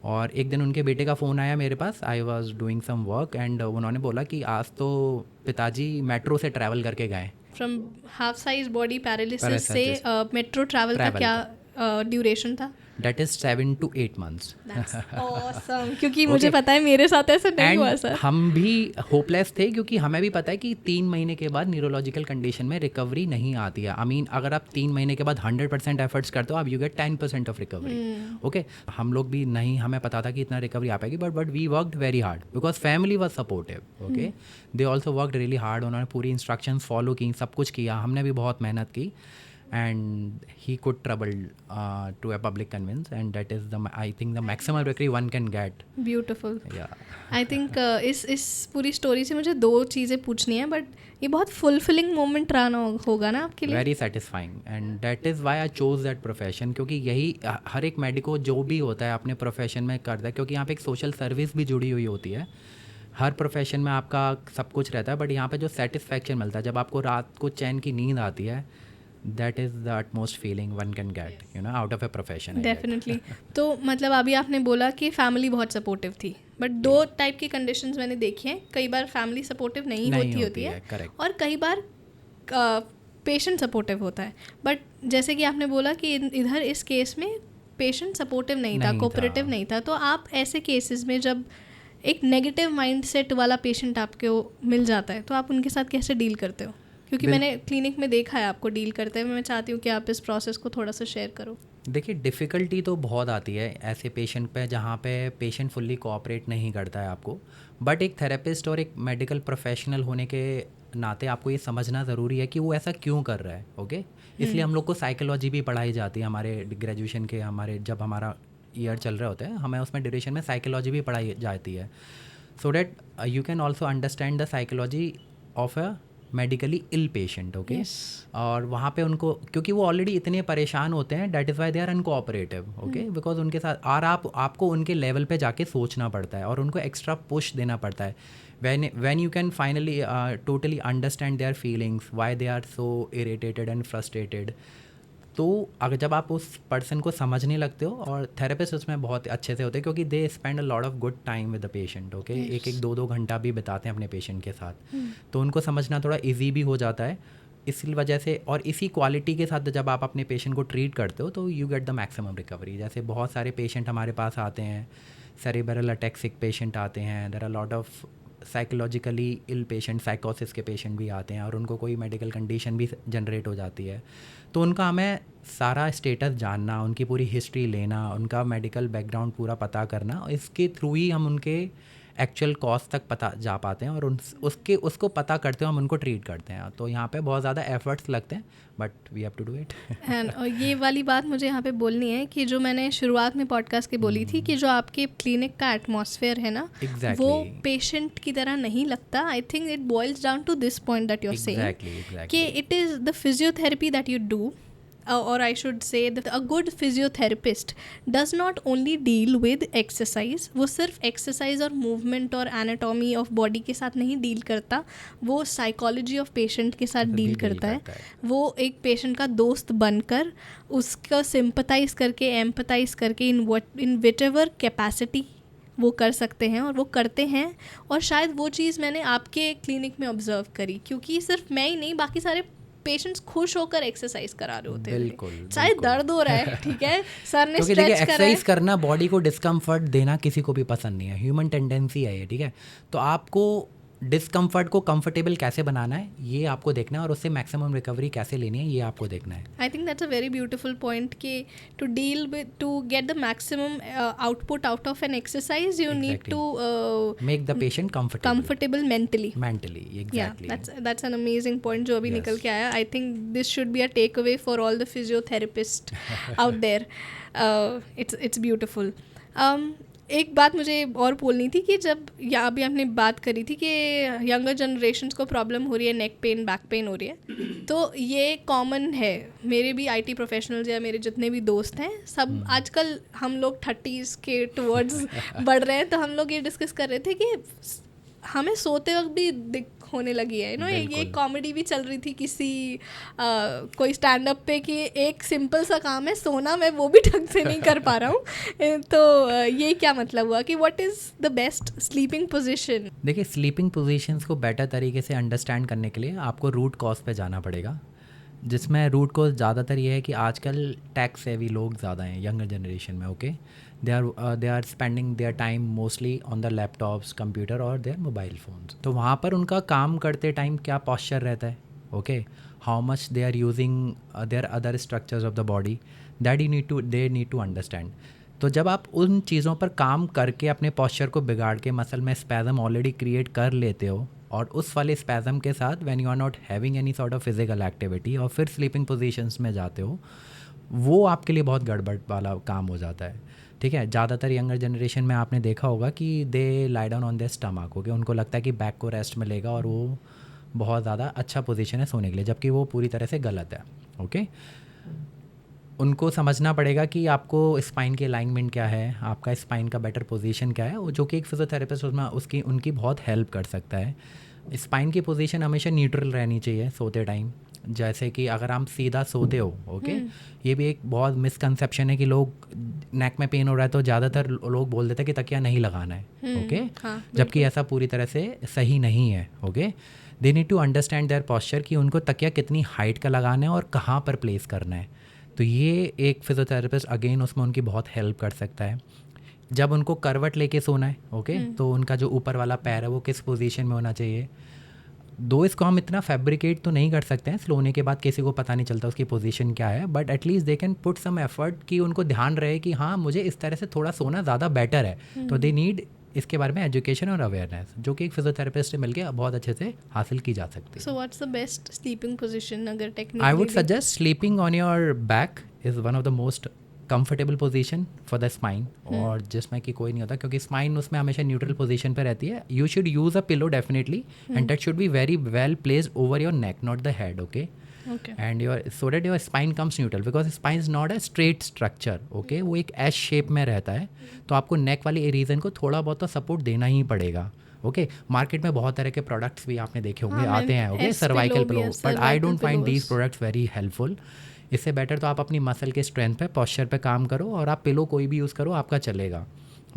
और एक दिन उनके बेटे का फ़ोन आया मेरे पास. I was doing some work and उन्होंने बोला कि आज तो पिताजी मेट्रो से ट्रैवल करके गए. From half size body paralysis से मेट्रो ट्रैवल का क्या ड्यूरेशन था? That is 7 to 8 months. That's awesome. क्योंकि मुझे पता है मेरे साथ ऐसा नहीं हुआ सर. हम भी होपलेस थे क्योंकि हमें भी पता है कि 3 महीने के बाद न्यूरोलॉजिकल कंडीशन में रिकवरी नहीं आती है. आई मीन अगर आप 3 महीने के बाद 100% एफर्ट्स करते हो आप you get 10% of recovery. Okay, हम लोग भी नहीं, हमें पता था कि इतना रिकवरी आ पाएगी but we worked very hard because family was supportive. Okay, they also worked really hard. उन्होंने पूरी इंस्ट्रक्शंस फॉलो की, सब कुछ किया. हमने भी बहुत मेहनत की. And he could travel to a public conveyance and that is I think the maximum recovery one can get. Beautiful. Yeah. I think इस पूरी स्टोरी से मुझे 2 चीज़ें पूछनी है बट ये बहुत फुलफिलिंग मोमेंट रहा होगा ना आपके लिए. Very satisfying and that is why I chose that profession. क्योंकि यही हर एक मेडिको जो भी होता है अपने प्रोफेशन में करता है क्योंकि यहाँ पे एक सोशल सर्विस भी जुड़ी हुई होती है. हर प्रोफेशन में आपका सब कुछ रहता है बट यहाँ पे जो सेटिस्फैक्शन मिलता है जब आपको रात को चैन की नींद आती है that is the utmost feeling one can get, you know, out of a profession. I get. Definitely. तो मतलब अभी आपने बोला कि फैमिली बहुत सपोर्टिव थी, बट दो टाइप की कंडीशंस मैंने देखी हैं। कई बार फैमिली सपोर्टिव नहीं होती है correct. और कई बार पेशेंट सपोर्टिव होता है। बट जैसे कि आपने बोला कि इधर इस केस में पेशेंट सपोर्टिव नहीं था, कोऑपरेटिव नहीं था, तो आप ऐसे केसेस में जब एक नेगेटिव माइंडसेट वाला पेशेंट आपको मिल जाता है तो आप उनके साथ कैसे डील करते हो? क्योंकि मैंने क्लिनिक में देखा है आपको डील करते हुए, मैं चाहती हूँ कि आप इस प्रोसेस को थोड़ा सा शेयर करो। देखिए, डिफ़िकल्टी तो बहुत आती है ऐसे पेशेंट पे जहाँ पे पेशेंट फुल्ली कोऑपरेट नहीं करता है आपको, बट एक थेरेपिस्ट और एक मेडिकल प्रोफेशनल होने के नाते आपको ये समझना ज़रूरी है कि वो ऐसा क्यों कर रहा है। ओके, इसलिए हम लोग को साइकोलॉजी भी पढ़ाई जाती है हमारे ग्रेजुएशन के, हमारे जब हमारा ईयर चल रहे होते हैं हमें उसमें ड्यूरेशन में साइकोलॉजी भी पढ़ाई जाती है, so that you can also understand the psychology of a medically ill patient. Okay, और वहाँ पे उनको, क्योंकि वो ऑलरेडी इतने परेशान होते हैं, that is why they are uncooperative. Okay, because उनके साथ और आपको उनके लेवल पे जाके सोचना पड़ता है और उनको एक्स्ट्रा पुश देना पड़ता है। when you can finally totally understand their feelings, why they are so irritated and frustrated, तो अगर जब आप उस पर्सन को समझने लगते हो, और थेरेपिस्ट उसमें बहुत अच्छे से होते हैं क्योंकि they spend a lot of good time with the patient. Okay, एक एक दो घंटा भी बिताते हैं अपने पेशेंट के साथ, तो उनको समझना थोड़ा इजी भी हो जाता है। इसी वजह से और इसी क्वालिटी के साथ जब आप अपने पेशेंट को ट्रीट करते हो तो you get the maximum recovery. जैसे बहुत सारे पेशेंट हमारे पास आते हैं, सेरिब्रल अटैक्सिक पेशेंट आते हैं, there are lot of psychologically ill patient, साइकोसिस के पेशेंट भी आते हैं, और उनको कोई मेडिकल कंडीशन भी जनरेट हो जाती है, तो उनका हमें सारा स्टेटस जानना, उनकी पूरी हिस्ट्री लेना, उनका मेडिकल बैकग्राउंड पूरा पता करना, इसके थ्रू ही हम उनके एक्चुअल कॉज तक पता जा पाते हैं, और उसको पता करते हुए हम उनको ट्रीट करते हैं। तो यहाँ पे बहुत ज़्यादा एफर्ट्स लगते हैं, but we have to do it. And ये वाली बात मुझे यहाँ पे बोलनी है कि जो मैंने शुरुआत में पॉडकास्ट की बोली थी कि जो आपके क्लिनिक का एटमॉस्फेयर है ना, वो पेशेंट की तरह नहीं लगता। I think it boils down to this point that you are saying कि it is the physiotherapy that you do, or I should say that a good physiotherapist does not only deal with exercise, वो सिर्फ exercise और movement और anatomy of body के साथ नहीं deal करता, वो psychology of patient के साथ डील करता है। वो एक patient का दोस्त बनकर उसका sympathize करके, empathize करके in whichever capacity वो कर सकते हैं, और वो करते हैं। और शायद वो चीज़ मैंने आपके क्लिनिक में ऑब्जर्व करी, क्योंकि सिर्फ मैं ही नहीं, बाकी सारे पेशेंट्स खुश होकर एक्सरसाइज करा रहे होते हैं। बिल्कुल, चाहे दर्द हो रहा है, ठीक है, सर ने स्ट्रेच करा है। एक्सरसाइज करना, बॉडी को डिस्कम्फर्ट देना किसी को भी पसंद नहीं है, ह्यूमन टेंडेंसी है ये, ठीक है। तो आपको डिस्कम्फर्ट को कंफर्टेबल कैसे बनाना है ये आपको देखना है, और उससे मैक्सिमम रिकवरी कैसे लेनी है ये आपको देखना है। I think that's a very beautiful point कि to deal with, to get the maximum output out of an exercise, you need to make the patient comfortable mentally. Exactly, that's an amazing point जो अभी निकल के आया। I think this should be a takeaway for all the physiotherapists out there. It's beautiful. एक बात मुझे और बोलनी थी कि जब अभी आपने बात करी थी कि यंगर जनरेशन्स को प्रॉब्लम हो रही है, नेक पेन, बैक पेन हो रही है, तो ये कॉमन है। मेरे भी आईटी प्रोफेशनल्स या मेरे जितने भी दोस्त हैं, सब आजकल हम लोग 30s के टुवर्ड्स बढ़ रहे हैं, तो हम लोग ये डिस्कस कर रहे थे कि हमें सोते वक्त भी होने लगी है, ये कॉमेडी भी चल रही थी किसी कोई स्टैंड अप पे कि एक सिंपल सा काम है सोना, मैं वो भी ढंग से नहीं कर पा रहा हूँ। तो ये क्या मतलब हुआ कि what is the best sleeping position? देखिए, स्लीपिंग पोजीशंस को बेटर तरीके से अंडरस्टैंड करने के लिए आपको रूट कॉज पे जाना पड़ेगा, जिसमें रूट कॉज ज़्यादातर ये है कि आजकल टैक्स सेवी लोग ज़्यादा हैं यंगर जनरेशन में। Okay, they are spending their time mostly on the laptops, computer और their mobile phones। तो वहाँ पर उनका काम करते टाइम क्या posture रहता है, okay, how much they are using their other structures of the body, that they need to understand। तो जब आप उन चीज़ों पर काम करके अपने posture को बिगाड़ के मसल में spasm ऑलरेडी क्रिएट कर लेते हो, और उस वाले स्पैज़म के साथ when you are not having any sort of physical activity और फिर स्लीपिंग पोजीशंस में जाते हो, वो आपके लिए बहुत गड़बड़ वाला काम हो जाता है, ठीक है। ज़्यादातर यंगर जनरेशन में आपने देखा होगा कि they lie down on their stomach, okay, उनको लगता है कि बैक को रेस्ट मिलेगा और वो बहुत ज़्यादा अच्छा पोजीशन है सोने के लिए, जबकि वो पूरी तरह से गलत है। ओके, उनको समझना पड़ेगा कि आपको स्पाइन की अलाइनमेंट क्या है, आपका स्पाइन का बेटर पोजीशन क्या है, जो कि एक फिजियोथेरेपिस्ट उसमें उनकी बहुत हेल्प कर सकता है। स्पाइन की पोजीशन हमेशा न्यूट्रल रहनी चाहिए सोते टाइम, जैसे कि अगर आप सीधा सोते हो, ओके, ये भी एक बहुत मिसकंसेप्शन है कि लोग नेक में पेन हो रहा है तो ज़्यादातर लोग बोल देते हैं कि तकिया नहीं लगाना है, ओके, हाँ, जबकि ऐसा पूरी तरह से सही नहीं है, okay. They need to understand their posture कि उनको तकिया कितनी हाइट का लगाना है और कहाँ पर प्लेस करना है। तो ये एक फिजियोथेरेपिस्ट अगेन उसमें उनकी बहुत हेल्प कर सकता है। जब उनको करवट लेके सोना है, ओके, तो उनका जो ऊपर वाला पैर है वो किस पोजीशन में होना चाहिए। दो इसको हम इतना फैब्रिकेट तो नहीं कर सकते हैं, सोने के बाद किसी को पता नहीं चलता उसकी पोजीशन क्या है, but at least they can put some effort कि उनको ध्यान रहे कि हाँ मुझे इस तरह से थोड़ा सोना ज़्यादा बेटर है। तो दे नीड इसके बारे में एजुकेशन और अवेयरनेस, जो कि एक फिजियोथेरेपिस्ट से मिलकर बहुत अच्छे से हासिल की जा सकती है। So what's the best sleeping position अगर technically? I would suggest sleeping on your back is one of the most comfortable position for the spine, और जिसमें कि कोई नहीं होता क्योंकि स्पाइन उसमें हमेशा न्यूट्रल पोजीशन पे रहती है। You should use a pillow definitely, and that should be very well placed over your neck, not the head, okay, and your so that your spine comes neutral, because spine is not a straight structure, okay, वो एक S shape में रहता है। तो आपको नेक वाली reason को थोड़ा बहुत तो सपोर्ट देना ही पड़ेगा, ओके। मार्केट में बहुत तरह के प्रोडक्ट्स भी आपने देखे होंगे, आते हैं, okay, cervical pillow, but I don't find these products very helpful. इससे बेटर तो आप अपनी मसल के स्ट्रेंथ पे, पॉस्चर पे काम करो, और आप पिलो कोई भी यूज़ करो आपका चलेगा,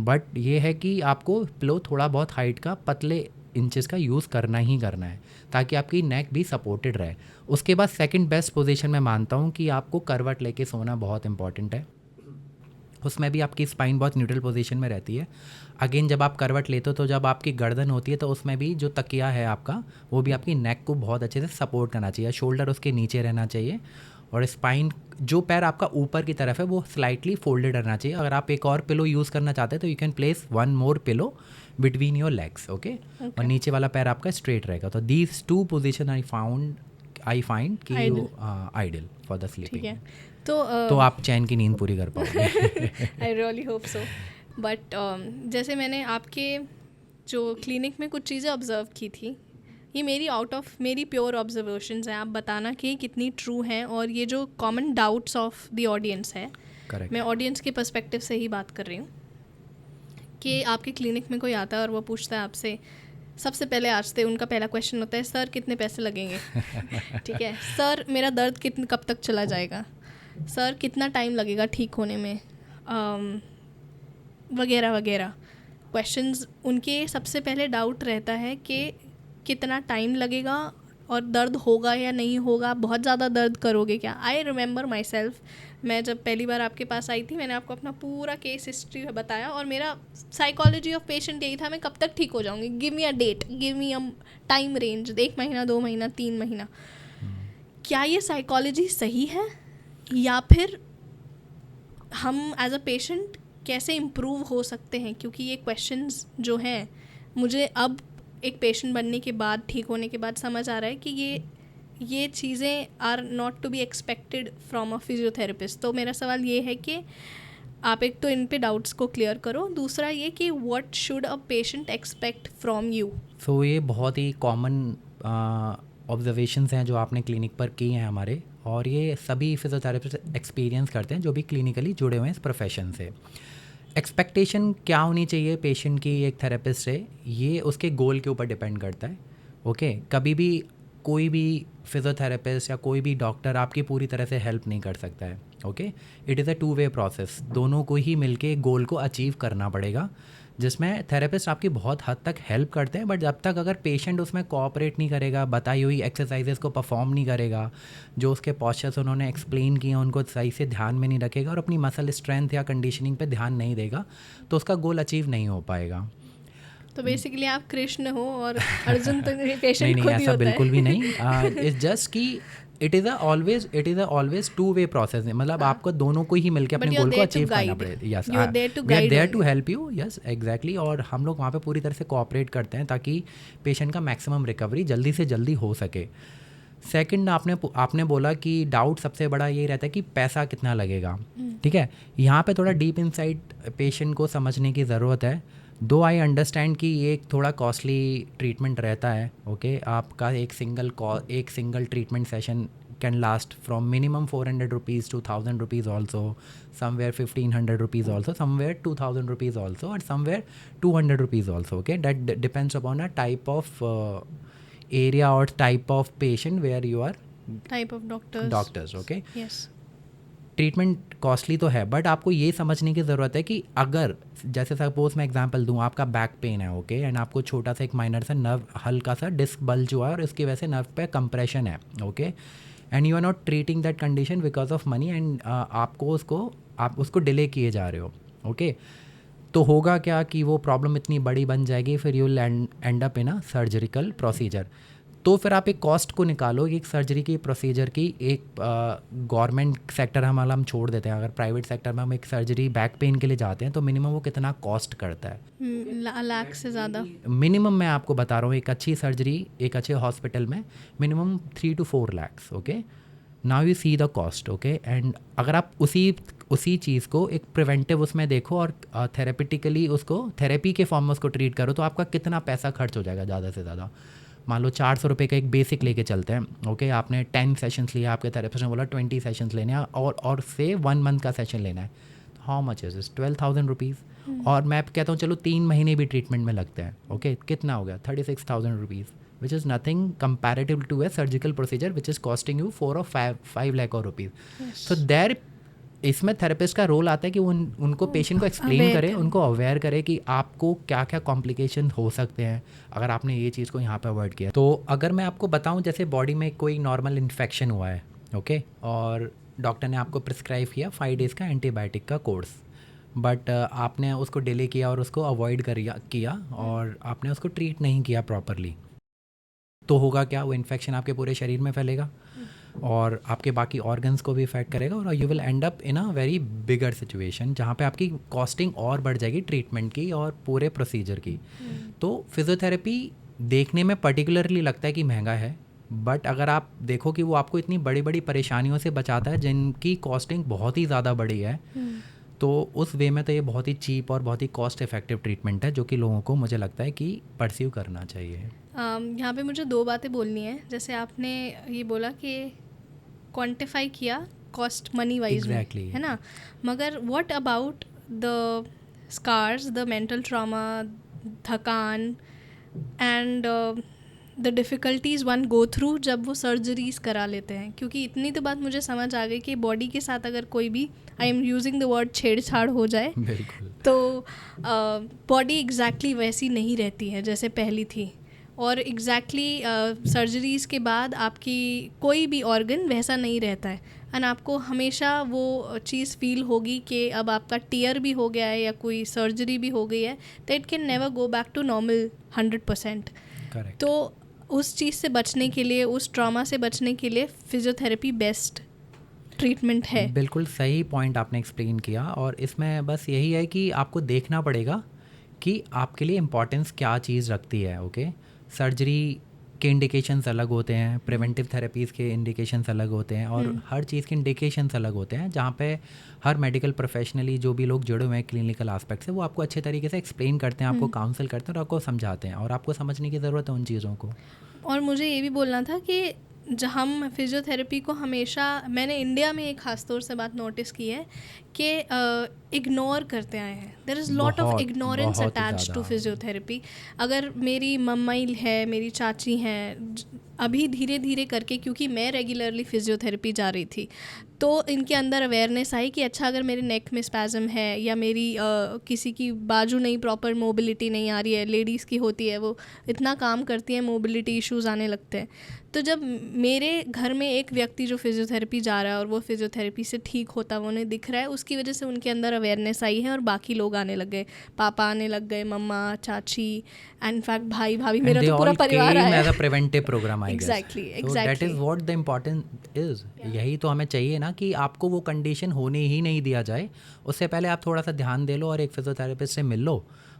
बट ये है कि आपको पिलो थोड़ा बहुत हाइट का, पतले इंचेस का यूज़ करना ही करना है, ताकि आपकी नेक भी सपोर्टेड रहे। उसके बाद सेकंड बेस्ट पोजीशन मैं मानता हूँ कि आपको करवट लेके सोना बहुत इंपॉर्टेंट है। उसमें भी आपकी स्पाइन बहुत न्यूट्रल पोजीशन में रहती है। अगेन जब आप करवट लेते हो तो जब आपकी गर्दन होती है तो उसमें भी जो तकिया है आपका, वो भी आपकी नेक को बहुत अच्छे से सपोर्ट करना चाहिए, शोल्डर उसके नीचे रहना चाहिए, और स्पाइन जो पैर आपका ऊपर की तरफ है वो स्लाइटली फोल्डेड रहना चाहिए। अगर आप एक और पिलो यूज़ करना चाहते हैं तो you can place one more pillow between your legs, okay, और नीचे वाला पैर आपका स्ट्रेट रहेगा। तो these two position I find कि आइडियल फॉर द स्लीपिंग। तो आप चैन की नींद पूरी कर पाओगे। आई रियली होप सो। बट जैसे मैंने आपके जो क्लिनिक में कुछ चीज़ें ऑब्जर्व की थी, ये मेरी प्योर ऑब्जर्वेशंस हैं, आप बताना कि कितनी ट्रू हैं, और ये जो common doubts of the audience है, Correct. मैं ऑडियंस के पर्सपेक्टिव से ही बात कर रही हूँ, कि आपके क्लिनिक में कोई आता है और वो पूछता है आपसे, सबसे पहले आजते उनका पहला क्वेश्चन होता है, सर कितने पैसे लगेंगे? ठीक है, सर मेरा दर्द कब तक चला जाएगा, सर कितना टाइम लगेगा ठीक होने में, वगैरह वगैरह क्वेश्चंस। उनके सबसे पहले डाउट रहता है कि कितना टाइम लगेगा और दर्द होगा या नहीं होगा, बहुत ज़्यादा दर्द करोगे क्या? आई रिमेंबर माई सेल्फ, मैं जब पहली बार आपके पास आई थी, मैंने आपको अपना पूरा केस हिस्ट्री बताया, और मेरा साइकोलॉजी ऑफ पेशेंट यही था, मैं कब तक ठीक हो जाऊँगी, give me a date, give me a time range, 1 महीना, 2 महीना, 3 महीना। क्या ये साइकोलॉजी सही है, या फिर हम एज अ पेशेंट कैसे इम्प्रूव हो सकते हैं? क्योंकि ये क्वेश्चंस जो हैं, मुझे अब एक पेशेंट बनने के बाद, ठीक होने के बाद समझ आ रहा है कि ये चीज़ें are not to be expected from a physiotherapist. तो मेरा सवाल ये है कि आप एक तो इन पे डाउट्स को क्लियर करो, दूसरा ये कि what should a patient expect from you? So ये बहुत ही कॉमन ऑब्जर्वेशंस हैं जो आपने क्लिनिक पर की हैं हमारे, और ये सभी फिजियोथेरेपिस्ट एक्सपीरियंस करते हैं जो भी क्लिनिकली जुड़े हुए हैं इस प्रोफेशन से। एक्सपेक्टेशन क्या होनी चाहिए पेशेंट की एक थेरेपिस्ट से, ये उसके गोल के ऊपर डिपेंड करता है, ओके। कभी भी कोई भी फिजियोथेरेपिस्ट या कोई भी डॉक्टर आपकी पूरी तरह से हेल्प नहीं कर सकता है, okay. It is a 2 way process, दोनों को ही मिलके गोल को अचीव करना पड़ेगा, जिसमें थेरेपिस्ट आपकी बहुत हद तक हेल्प करते हैं, बट जब तक अगर पेशेंट उसमें कोऑपरेट नहीं करेगा, बताई हुई एक्सरसाइजेस को परफॉर्म नहीं करेगा, जो उसके पॉस्चर्स उन्होंने एक्सप्लेन किए उनको सही से ध्यान में नहीं रखेगा, और अपनी मसल स्ट्रेंथ या कंडीशनिंग पे ध्यान नहीं देगा, तो उसका गोल अचीव नहीं हो पाएगा। तो बेसिकली आप कृष्ण हो और अर्जुन तो पेशेंट नहीं, खुद ही ऐसा होता बिल्कुल है। भी नहीं। इट्स जस्ट कि it is a always 2 way process, मतलब आपको दोनों को ही मिलकर अपने गोल को अचीव करना पड़ेगा। Yes, we are there to help you, yes exactly, और हम लोग वहाँ पे पूरी तरह से कोऑपरेट करते हैं ताकि पेशेंट का मैक्सिमम रिकवरी जल्दी से जल्दी हो सके। सेकंड, आपने बोला कि डाउट सबसे बड़ा यही रहता है कि पैसा कितना लगेगा, ठीक है। यहाँ पे थोड़ा डीप इनसाइट पेशेंट को समझने की ज़रूरत है। दो आई अंडरस्टैंड कि ये एक थोड़ा कॉस्टली ट्रीटमेंट रहता है, ओके। आपका एक single treatment session can last from minimum 400 rupees to 1000 rupees also, somewhere 1500 rupees also, somewhere 2000 rupees also, and somewhere 200 rupees also, okay. That depends upon a type of area or type of patient where you are type of doctors, okay. Yes. Treatment costly तो है, but आपको ये समझने की ज़रूरत है कि अगर जैसे सपोज मैं एग्जांपल दूं, आपका बैक पेन है, ओके, एंड आपको छोटा सा एक माइनर सा नर्व, हल्का सा डिस्क बल्ज हुआ है और इसकी वजह से नर्व पे कंप्रेशन है, okay, and you are not treating that condition because of money, and आप उसको डिले किए जा रहे हो, ओके, तो होगा क्या कि वो प्रॉब्लम इतनी बड़ी बन जाएगी, फिर you and up in a surgical procedure. तो फिर आप एक कॉस्ट को निकालो, एक सर्जरी की प्रोसीजर की, एक गवर्नमेंट सेक्टर हम छोड़ देते हैं, अगर प्राइवेट सेक्टर में हम एक सर्जरी बैक पेन के लिए जाते हैं तो मिनिमम वो कितना कॉस्ट करता है? लाख से ज़्यादा मिनिमम मैं आपको बता रहा हूँ, एक अच्छी सर्जरी एक अच्छे हॉस्पिटल में minimum 3 to 4 lakhs, okay. Now you see the cost, okay, and अगर आप उसी चीज़ को एक प्रिवेंटिव उसमें देखो और थेरेपिटिकली उसको थेरेपी के फॉर्म में उसको ट्रीट करो, तो आपका कितना पैसा खर्च हो जाएगा ज़्यादा से ज़्यादा। मान लो 400 रुपये का एक बेसिक लेके चलते हैं, ओके, आपने 10 सेशंस लिया, आपके थेरेपिस्ट ने बोला 20 सेशंस लेने हैं और से 1 month का सेशन लेना है, तो how much is is 12,000 rupees. और मैं कहता हूँ चलो 3 महीने भी ट्रीटमेंट में लगते हैं, ओके, कितना हो गया 36,000 rupees, which is nothing comparative to a surgical procedure which is costing you 4 or 5 lakh rupees. So there इसमें थेरेपिस्ट का रोल आता है कि उनको पेशेंट को एक्सप्लेन करे, उनको अवेयर करे कि आपको क्या क्या कॉम्प्लिकेशन हो सकते हैं अगर आपने ये चीज़ को यहाँ पे अवॉइड किया। तो अगर मैं आपको बताऊँ, जैसे बॉडी में कोई नॉर्मल इन्फेक्शन हुआ है, ओके, और डॉक्टर ने आपको प्रिस्क्राइब किया 5 days का एंटीबायोटिक का कोर्स, बट आपने उसको डिले किया और उसको अवॉइड किया और आपने उसको ट्रीट नहीं किया प्रॉपरली, तो होगा क्या, वो इन्फेक्शन आपके पूरे शरीर में फैलेगा और आपके बाकी ऑर्गन्स को भी इफेक्ट करेगा और you will and up in a very bigger situation जहाँ पे आपकी कॉस्टिंग और बढ़ जाएगी ट्रीटमेंट की और पूरे प्रोसीजर की। तो फिजियोथेरेपी देखने में पर्टिकुलरली लगता है कि महंगा है, बट अगर आप देखो कि वो आपको इतनी बड़ी बड़ी परेशानियों से बचाता है जिनकी कॉस्टिंग बहुत ही ज़्यादा बड़ी है, तो उस वे में तो ये बहुत ही चीप और बहुत ही कॉस्ट इफेक्टिव ट्रीटमेंट है जो कि लोगों को मुझे लगता है कि परस्यू करना चाहिए। यहाँ पे मुझे 2 बातें बोलनी है। जैसे आपने ये बोला कि क्वांटिफाई किया कॉस्ट मनी वाइज में, है ना, मगर what about the scars, the mental trauma, थकान and the difficulties one go through जब वो सर्जरीज़ करा लेते हैं? क्योंकि इतनी तो बात मुझे समझ आ गई कि बॉडी के साथ अगर कोई भी, I am using the word, छेड़छाड़ हो जाए तो बॉडी एग्जैक्टली वैसी नहीं रहती है जैसे पहली थी, और एग्जैक्टली सर्जरीज़ के बाद आपकी कोई भी ऑर्गन वैसा नहीं रहता है, एंड आपको हमेशा वो चीज़ फील होगी कि अब आपका टीयर भी हो गया है या कोई सर्जरी भी हो गई है, तो it can never go back to normal 100%। Correct. तो उस चीज़ से बचने के लिए, उस ट्रॉमा से बचने के लिए फिजियोथेरेपी बेस्ट ट्रीटमेंट है। बिल्कुल सही पॉइंट आपने एक्सप्लेन किया, और इसमें बस यही है कि आपको देखना पड़ेगा कि आपके लिए इम्पोर्टेंस क्या चीज़ रखती है, ओके। सर्जरी के इंडिकेशंस अलग होते हैं, प्रिवेंटिव थेरेपीज़ के इंडिकेशंस अलग होते हैं, और हर चीज़ के इंडिकेशंस अलग होते हैं, जहाँ पे हर मेडिकल प्रोफेशनली जो भी लोग जुड़े हुए हैं क्लिनिकल एस्पेक्ट से, वो आपको अच्छे तरीके से एक्सप्लेन करते हैं, आपको काउंसल करते हैं और आपको समझाते हैं, और आपको समझने की ज़रूरत है उन चीज़ों को। और मुझे ये भी बोलना था कि हम फिजियोथेरेपी को हमेशा, मैंने इंडिया में एक ख़ास तौर से बात नोटिस की है कि इग्नोर करते आए हैं। There is lot of ignorance attach to physiotherapy. अगर मेरी मम्मी है, मेरी चाची हैं, अभी धीरे धीरे करके, क्योंकि मैं रेगुलरली फिजियोथेरेपी जा रही थी, तो इनके अंदर अवेयरनेस आई कि अच्छा, अगर मेरे नेक में स्पैज़म है या मेरी किसी की बाजू नहीं, प्रॉपर मोबिलिटी नहीं आ रही है, लेडीज़ की होती है, वो इतना काम करती हैं, मोबिलिटी इश्यूज़ आने लगते हैं। तो जब मेरे घर में एक व्यक्ति जो फिजियोथेरेपी जा रहा है और वो फिजियोथेरेपी से ठीक होता हुआ उन्हें दिख रहा है, उसकी वजह से उनके अंदर अवेयरनेस आई है और बाकी लोग आने लग गए, पापा आने लग गए, मम्मा, चाची, इनफैक्ट भाई भाभी, मेरा तो पूरा परिवार आया है। Preventive programme I exactly that is what the important is. यही तो हमें चाहिए ना कि आपको वो कंडीशन होने ही नहीं दिया जाए, उससे पहले आप थोड़ा सा ध्यान दे लो और एक फिजियोथेरेपिस्ट से मिल लो,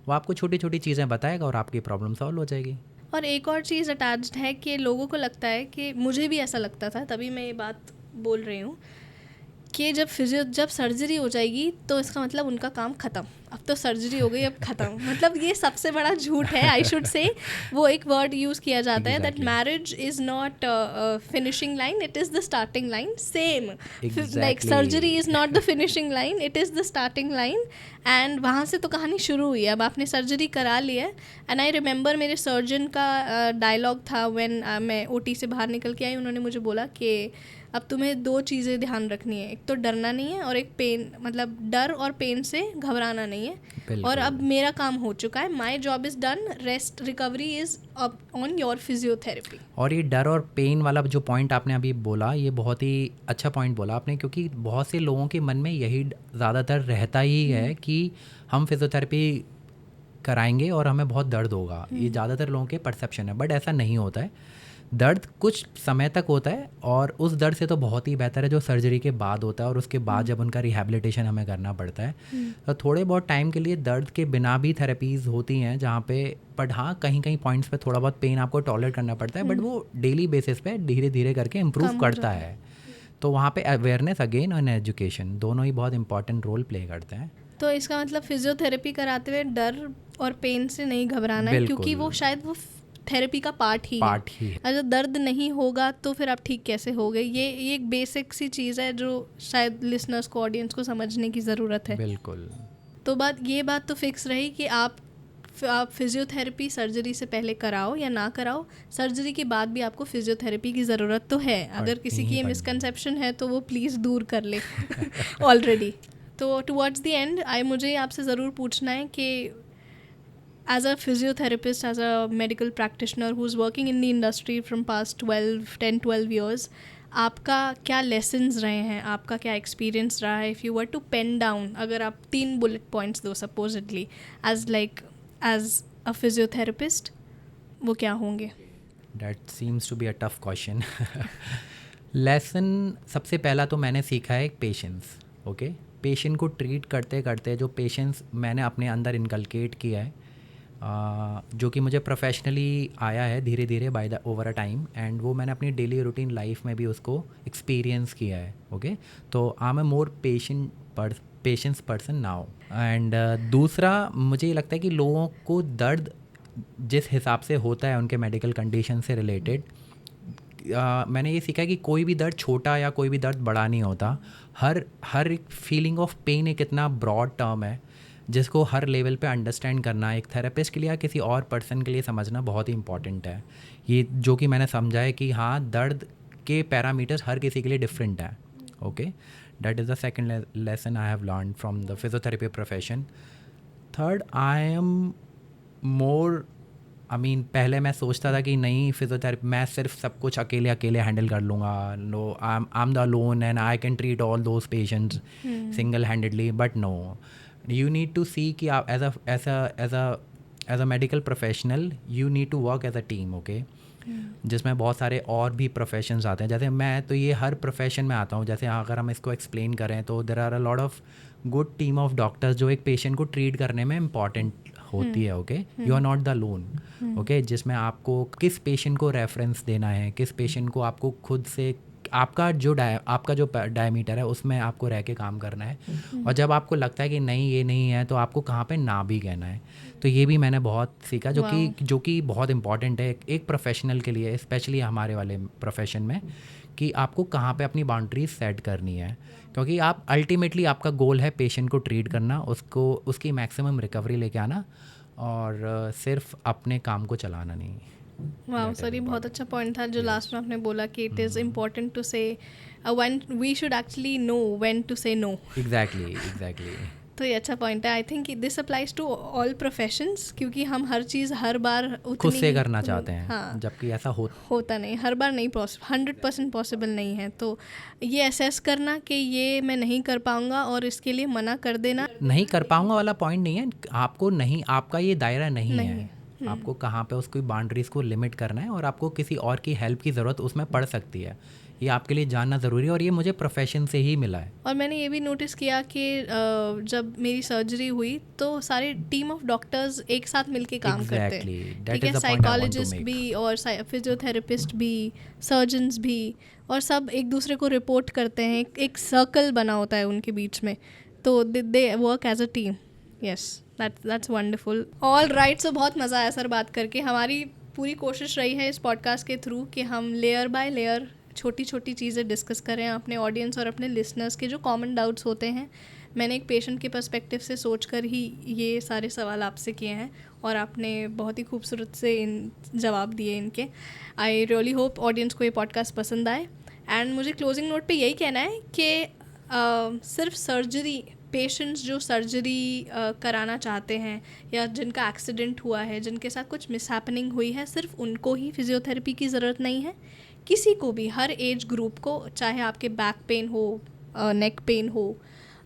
वो आपको छोटी छोटी चीज़ें बताएगा और आपकी प्रॉब्लम सॉल्व हो जाएगी। और एक और चीज़ अटैच्ड है कि लोगों को लगता है, कि मुझे भी ऐसा लगता था, तभी मैं ये बात बोल रही हूँ कि जब सर्जरी हो जाएगी तो इसका मतलब उनका काम ख़त्म, अब तो सर्जरी हो गई, अब खत्म। मतलब ये सबसे बड़ा झूठ है, आई शुड से। वो एक वर्ड यूज़ किया जाता है that Exactly. Marriage is not finishing line, it is the starting line. Same like Exactly. Surgery is not the finishing line, it is the starting line. And वहाँ से तो कहानी शुरू हुई है। अब आपने सर्जरी करा ली है। एंड आई रिमेंबर मेरे सर्जन का डायलॉग था व्हेन मैं ओटी से बाहर निकल के आई। उन्होंने मुझे बोला कि अब तुम्हें 2 चीज़ें ध्यान रखनी है, एक तो डरना नहीं है और एक पेन, मतलब डर और पेन से घबराना नहीं है। बिल्कुल। और अब मेरा काम हो चुका है, my job is done, rest recovery is on your physiotherapy. और ये डर और पेन वाला जो पॉइंट आपने अभी बोला, ये बहुत ही अच्छा पॉइंट बोला आपने, क्योंकि बहुत से लोगों के मन में यही ज़्यादातर रहता ही है कि हम फिजियोथेरेपी कराएंगे और हमें बहुत दर्द होगा। ये ज़्यादातर लोगों के परसेप्शन है, बट ऐसा नहीं होता है। दर्द कुछ समय तक होता है और उस दर्द से तो बहुत ही बेहतर है जो सर्जरी के बाद होता है और उसके बाद जब उनका रिहैबिलिटेशन हमें करना पड़ता है। तो थोड़े बहुत टाइम के लिए दर्द के बिना भी थेरेपीज़ होती हैं जहाँ पे, बट हाँ कहीं कहीं पॉइंट्स पे थोड़ा बहुत पेन आपको टॉलरेट करना पड़ता है, बट वो डेली बेसिस पे धीरे धीरे करके इम्प्रूव करता है। तो वहाँ पे अवेयरनेस अगेन और एजुकेशन दोनों ही बहुत इंपॉर्टेंट रोल प्ले करते हैं। तो इसका मतलब फिजियोथेरेपी कराते हुए डर और पेन से नहीं घबराना है, क्योंकि वो शायद वो थेरेपी का पार्ट ही है। अगर दर्द नहीं होगा तो फिर आप ठीक कैसे हो गए? ये एक बेसिक सी चीज़ है जो शायद लिसनर्स को, ऑडियंस को समझने की ज़रूरत है। बिल्कुल। तो ये बात तो फिक्स रही कि आप फिजियोथेरेपी सर्जरी से पहले कराओ या ना कराओ, सर्जरी के बाद भी आपको फिजियोथेरेपी की ज़रूरत तो है। अगर किसी की ये मिसकंसेप्शन है तो वो प्लीज़ दूर कर ले ऑलरेडी। तो टुवर्ड्स द एंड मुझे आपसे ज़रूर पूछना है कि as a physiotherapist, as a medical practitioner who's working in the industry from past 10-12 years, आपका क्या lessons रहे हैं, आपका क्या experience रहा है? If you were to pen down, अगर आप 3 bullet points दो supposedly as a physiotherapist, वो क्या होंगे? That seems to be a tough question. Lesson सबसे पहला तो मैंने सीखा है पेशेंस। ओके, पेशेंट को ट्रीट करते करते जो पेशेंस मैंने अपने अंदर इनकलकेट किया है, जो कि मुझे प्रोफेशनली आया है धीरे धीरे by the over a time, and वो मैंने अपनी डेली रूटीन लाइफ में भी उसको एक्सपीरियंस किया है। ओके, तो I am a more patience person now. And दूसरा मुझे ये लगता है कि लोगों को दर्द जिस हिसाब से होता है उनके मेडिकल कंडीशन से रिलेटेड, मैंने ये सीखा है कि कोई भी दर्द छोटा या कोई भी दर्द बड़ा नहीं होता। हर एक फीलिंग ऑफ पेन एक इतना ब्रॉड टर्म है जिसको हर लेवल पे अंडरस्टैंड करना एक थेरेपिस्ट के लिए या किसी और पर्सन के लिए समझना बहुत ही इंपॉर्टेंट है। ये जो कि मैंने समझा है कि हाँ, दर्द के पैरामीटर्स हर किसी के लिए डिफरेंट है। Okay, that is the second lesson I have learn from the physiotherapy profession. Third, I am more पहले मैं सोचता था कि नहीं, फिजियोथेरेपी मैं सिर्फ सब कुछ अकेले हैंडल कर लूँगा, no I am the alone and I can treat all those patients single handedly, but no, you need to see कि आप as a medical professional you need to work as a team. okay? जिसमें बहुत सारे और भी professions आते हैं। जैसे मैं तो ये हर प्रोफेशन में आता हूँ। जैसे अगर हम इसको एक्सप्लेन करें तो there are a lot of good team of doctors जो एक पेशेंट को ट्रीट करने में इम्पॉर्टेंट होती है। Okay, you are not the lone. Okay, जिसमें आपको किस पेशेंट को रेफरेंस देना है, किस पेशेंट को आपको खुद से आपका जो डायमीटर है उसमें आपको रह के काम करना है, और जब आपको लगता है कि नहीं ये नहीं है तो आपको कहाँ पे ना भी कहना है। तो ये भी मैंने बहुत सीखा जो कि बहुत इंपॉर्टेंट है एक प्रोफेशनल के लिए, स्पेशली हमारे वाले प्रोफेशन में, कि आपको कहाँ पे अपनी बाउंड्रीज सेट करनी है, क्योंकि आप अल्टीमेटली आपका गोल है पेशेंट को ट्रीट करना, उसकी मैक्सिमम रिकवरी लेके आना, और सिर्फ अपने काम को चलाना नहीं। वाह सर, ये बहुत अच्छा पॉइंट था जो लास्ट में आपने बोला कि it is important to say when we should actually know when to say no. Exactly. तो ये अच्छा पॉइंट है। I think this applies to all professions, क्योंकि हम हर चीज़ हर बार खुद से करना चाहते हैं। हाँ, जबकि ऐसा होता नहीं, हर बार नहीं, 100% पॉसिबल नहीं है। तो ये असेस करना कि ये मैं नहीं कर पाऊँगा और इसके लिए मना कर देना, नहीं कर पाऊँगा वाला पॉइंट नहीं है। आपको नहीं, आपका ये दायरा नहीं है। आपको कहाँ पे उसकी बाउंड्रीज को लिमिट करना है, और आपको किसी और की हेल्प की ज़रूरत उसमें पड़ सकती है, ये आपके लिए जानना ज़रूरी है, और ये मुझे प्रोफेशन से ही मिला है। और मैंने ये भी नोटिस किया कि जब मेरी सर्जरी हुई तो सारे टीम ऑफ डॉक्टर्स एक साथ मिलके काम करते हैं। ठीक है, साइकोलॉजिस्ट भी और फिजियोथेरेपिस्ट भी, सर्जन्स भी, और सब एक दूसरे को रिपोर्ट करते हैं। एक सर्कल बना होता है उनके बीच में, तो they work as a team. Yes, that's wonderful. All right, so बहुत मज़ा आया सर बात करके. हमारी पूरी कोशिश रही है इस पॉडकास्ट के थ्रू कि हम लेयर बाय लेयर छोटी छोटी चीज़ें डिस्कस करें अपने ऑडियंस और अपने लिसनर्स के जो कॉमन डाउट्स होते हैं. मैंने एक पेशेंट के पर्सपेक्टिव से सोचकर ही ये सारे सवाल आपसे किए हैं और आपने बहुत ही खूबसूरत से इन जवाब दिए इनके. आई रियली होप ऑडियंस को ये पॉडकास्ट पसंद आए. एंड मुझे क्लोजिंग नोट पे यही कहना है कि सिर्फ सर्जरी, पेशेंट्स जो सर्जरी कराना चाहते हैं या जिनका एक्सीडेंट हुआ है, जिनके साथ कुछ मिसहैपनिंग हुई है, सिर्फ उनको ही फिजियोथेरेपी की ज़रूरत नहीं है. किसी को भी, हर एज ग्रुप को, चाहे आपके बैक पेन हो, नेक पेन हो,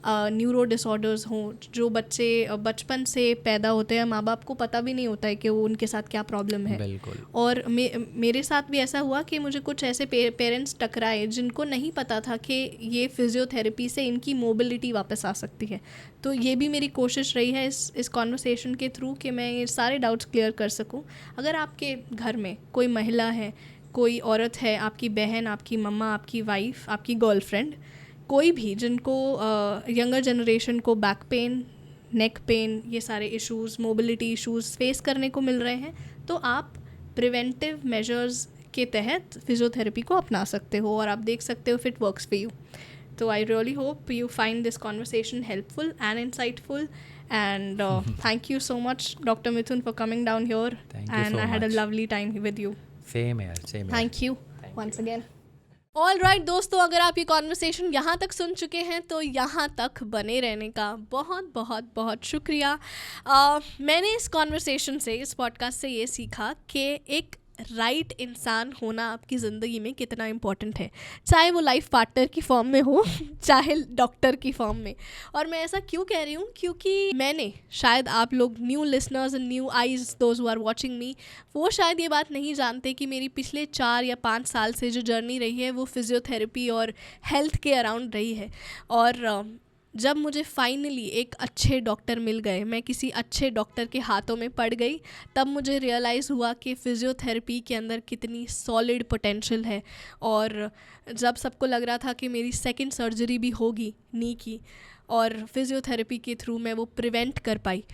न्यूरो डिसऑर्डर्स हों, जो बच्चे बचपन से पैदा होते हैं, माँ बाप को पता भी नहीं होता है कि वो उनके साथ क्या प्रॉब्लम है. बिल्कुल. और मेरे साथ भी ऐसा हुआ कि मुझे कुछ ऐसे पेरेंट्स टकराए जिनको नहीं पता था कि ये फिजियोथेरेपी से इनकी मोबिलिटी वापस आ सकती है. तो ये भी मेरी कोशिश रही है इस कॉन्वर्सेशन के थ्रू कि मैं ये सारे डाउट्स क्लियर कर सकूं. अगर आपके घर में कोई महिला है, कोई औरत है, आपकी बहन, आपकी मम्मा, आपकी वाइफ, आपकी गर्लफ्रेंड, कोई भी जिनको यंगर जनरेशन को बैक पेन, नेक पेन, ये सारे इश्यूज़, मोबिलिटी इश्यूज़ फेस करने को मिल रहे हैं, तो आप प्रिवेंटिव मेजर्स के तहत फिजियोथेरेपी को अपना सकते हो और आप देख सकते हो if it works for you. तो I really hope you find this conversation helpful and insightful. And thank you so much, Dr. Mithun, for coming down here. Thank you and so I had a much. lovely time with you. Same here, same here. Thank you once again. All right दोस्तों, अगर आप ये conversation यहाँ तक सुन चुके हैं तो यहाँ तक बने रहने का बहुत बहुत बहुत शुक्रिया. मैंने इस कॉन्वर्सेशन से, इस पॉडकास्ट से ये सीखा कि एक राइट इंसान होना आपकी ज़िंदगी में कितना इम्पॉर्टेंट है, चाहे वो लाइफ पार्टनर की फॉर्म में हो, चाहे डॉक्टर की फॉर्म में. और मैं ऐसा क्यों कह रही हूँ, क्योंकि मैंने, शायद आप लोग new listeners and new eyes, those who are watching me, वो शायद ये बात नहीं जानते कि मेरी पिछले 4 या 5 साल से जो जर्नी रही है वो फिजियोथेरेपी और हेल्थ के अराउंड रही है. और जब मुझे फाइनली एक अच्छे डॉक्टर मिल गए, मैं किसी अच्छे डॉक्टर के हाथों में पड़ गई, तब मुझे रियलाइज़ हुआ कि फ़िज़ियोथेरेपी के अंदर कितनी सॉलिड पोटेंशियल है. और जब सबको लग रहा था कि मेरी सेकंड सर्जरी भी होगी नी की, और फिज़ियोथेरेपी के थ्रू मैं वो प्रिवेंट कर पाई.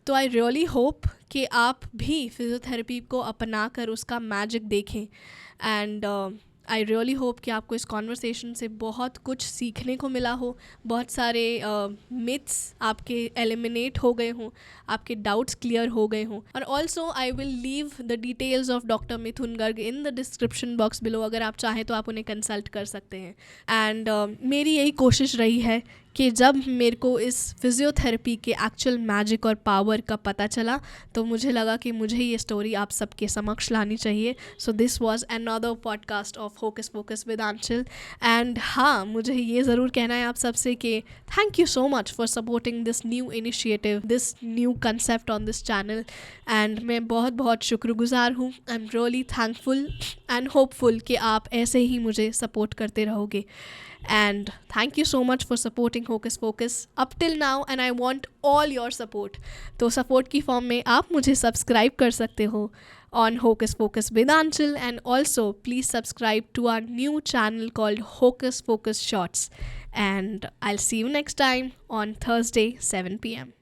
तो आई रियली होप कि आप भी फिज़ियोथेरेपी को अपना कर उसका मैजिक देखें. एंड आई रियली होप कि आपको इस कॉन्वर्सेशन से बहुत कुछ सीखने को मिला हो, बहुत सारे मिथ्स आपके एलिमिनेट हो गए हों, आपके डाउट्स क्लियर हो गए हों. और also I will leave the details of doctor Mithun Garg in the description box below. अगर आप चाहें तो आप उन्हें कंसल्ट कर सकते हैं. एंड मेरी यही कोशिश रही है कि जब मेरे को इस फिज़ियोथेरेपी के एक्चुअल मैजिक और पावर का पता चला तो मुझे लगा कि मुझे ये स्टोरी आप सबके समक्ष लानी चाहिए. So this was another podcast of hocus focus with Aanchal. And हाँ, मुझे ये ज़रूर कहना है आप सबसे कि thank you so much for supporting this new initiative, this new concept on this channel. And मैं बहुत बहुत शुक्रगुजार हूँ. I am really thankful and hopeful कि आप ऐसे ही मुझे सपोर्ट करते रहोगे. And thank you so much for supporting Hocus Pocus up till now, and I want all your support. तो support की form में आप मुझे subscribe कर सकते हो on Hocus Pocus with Anchal, and also please subscribe to our new channel called Hocus Pocus Shorts. And I'll see you next time on Thursday 7 p.m.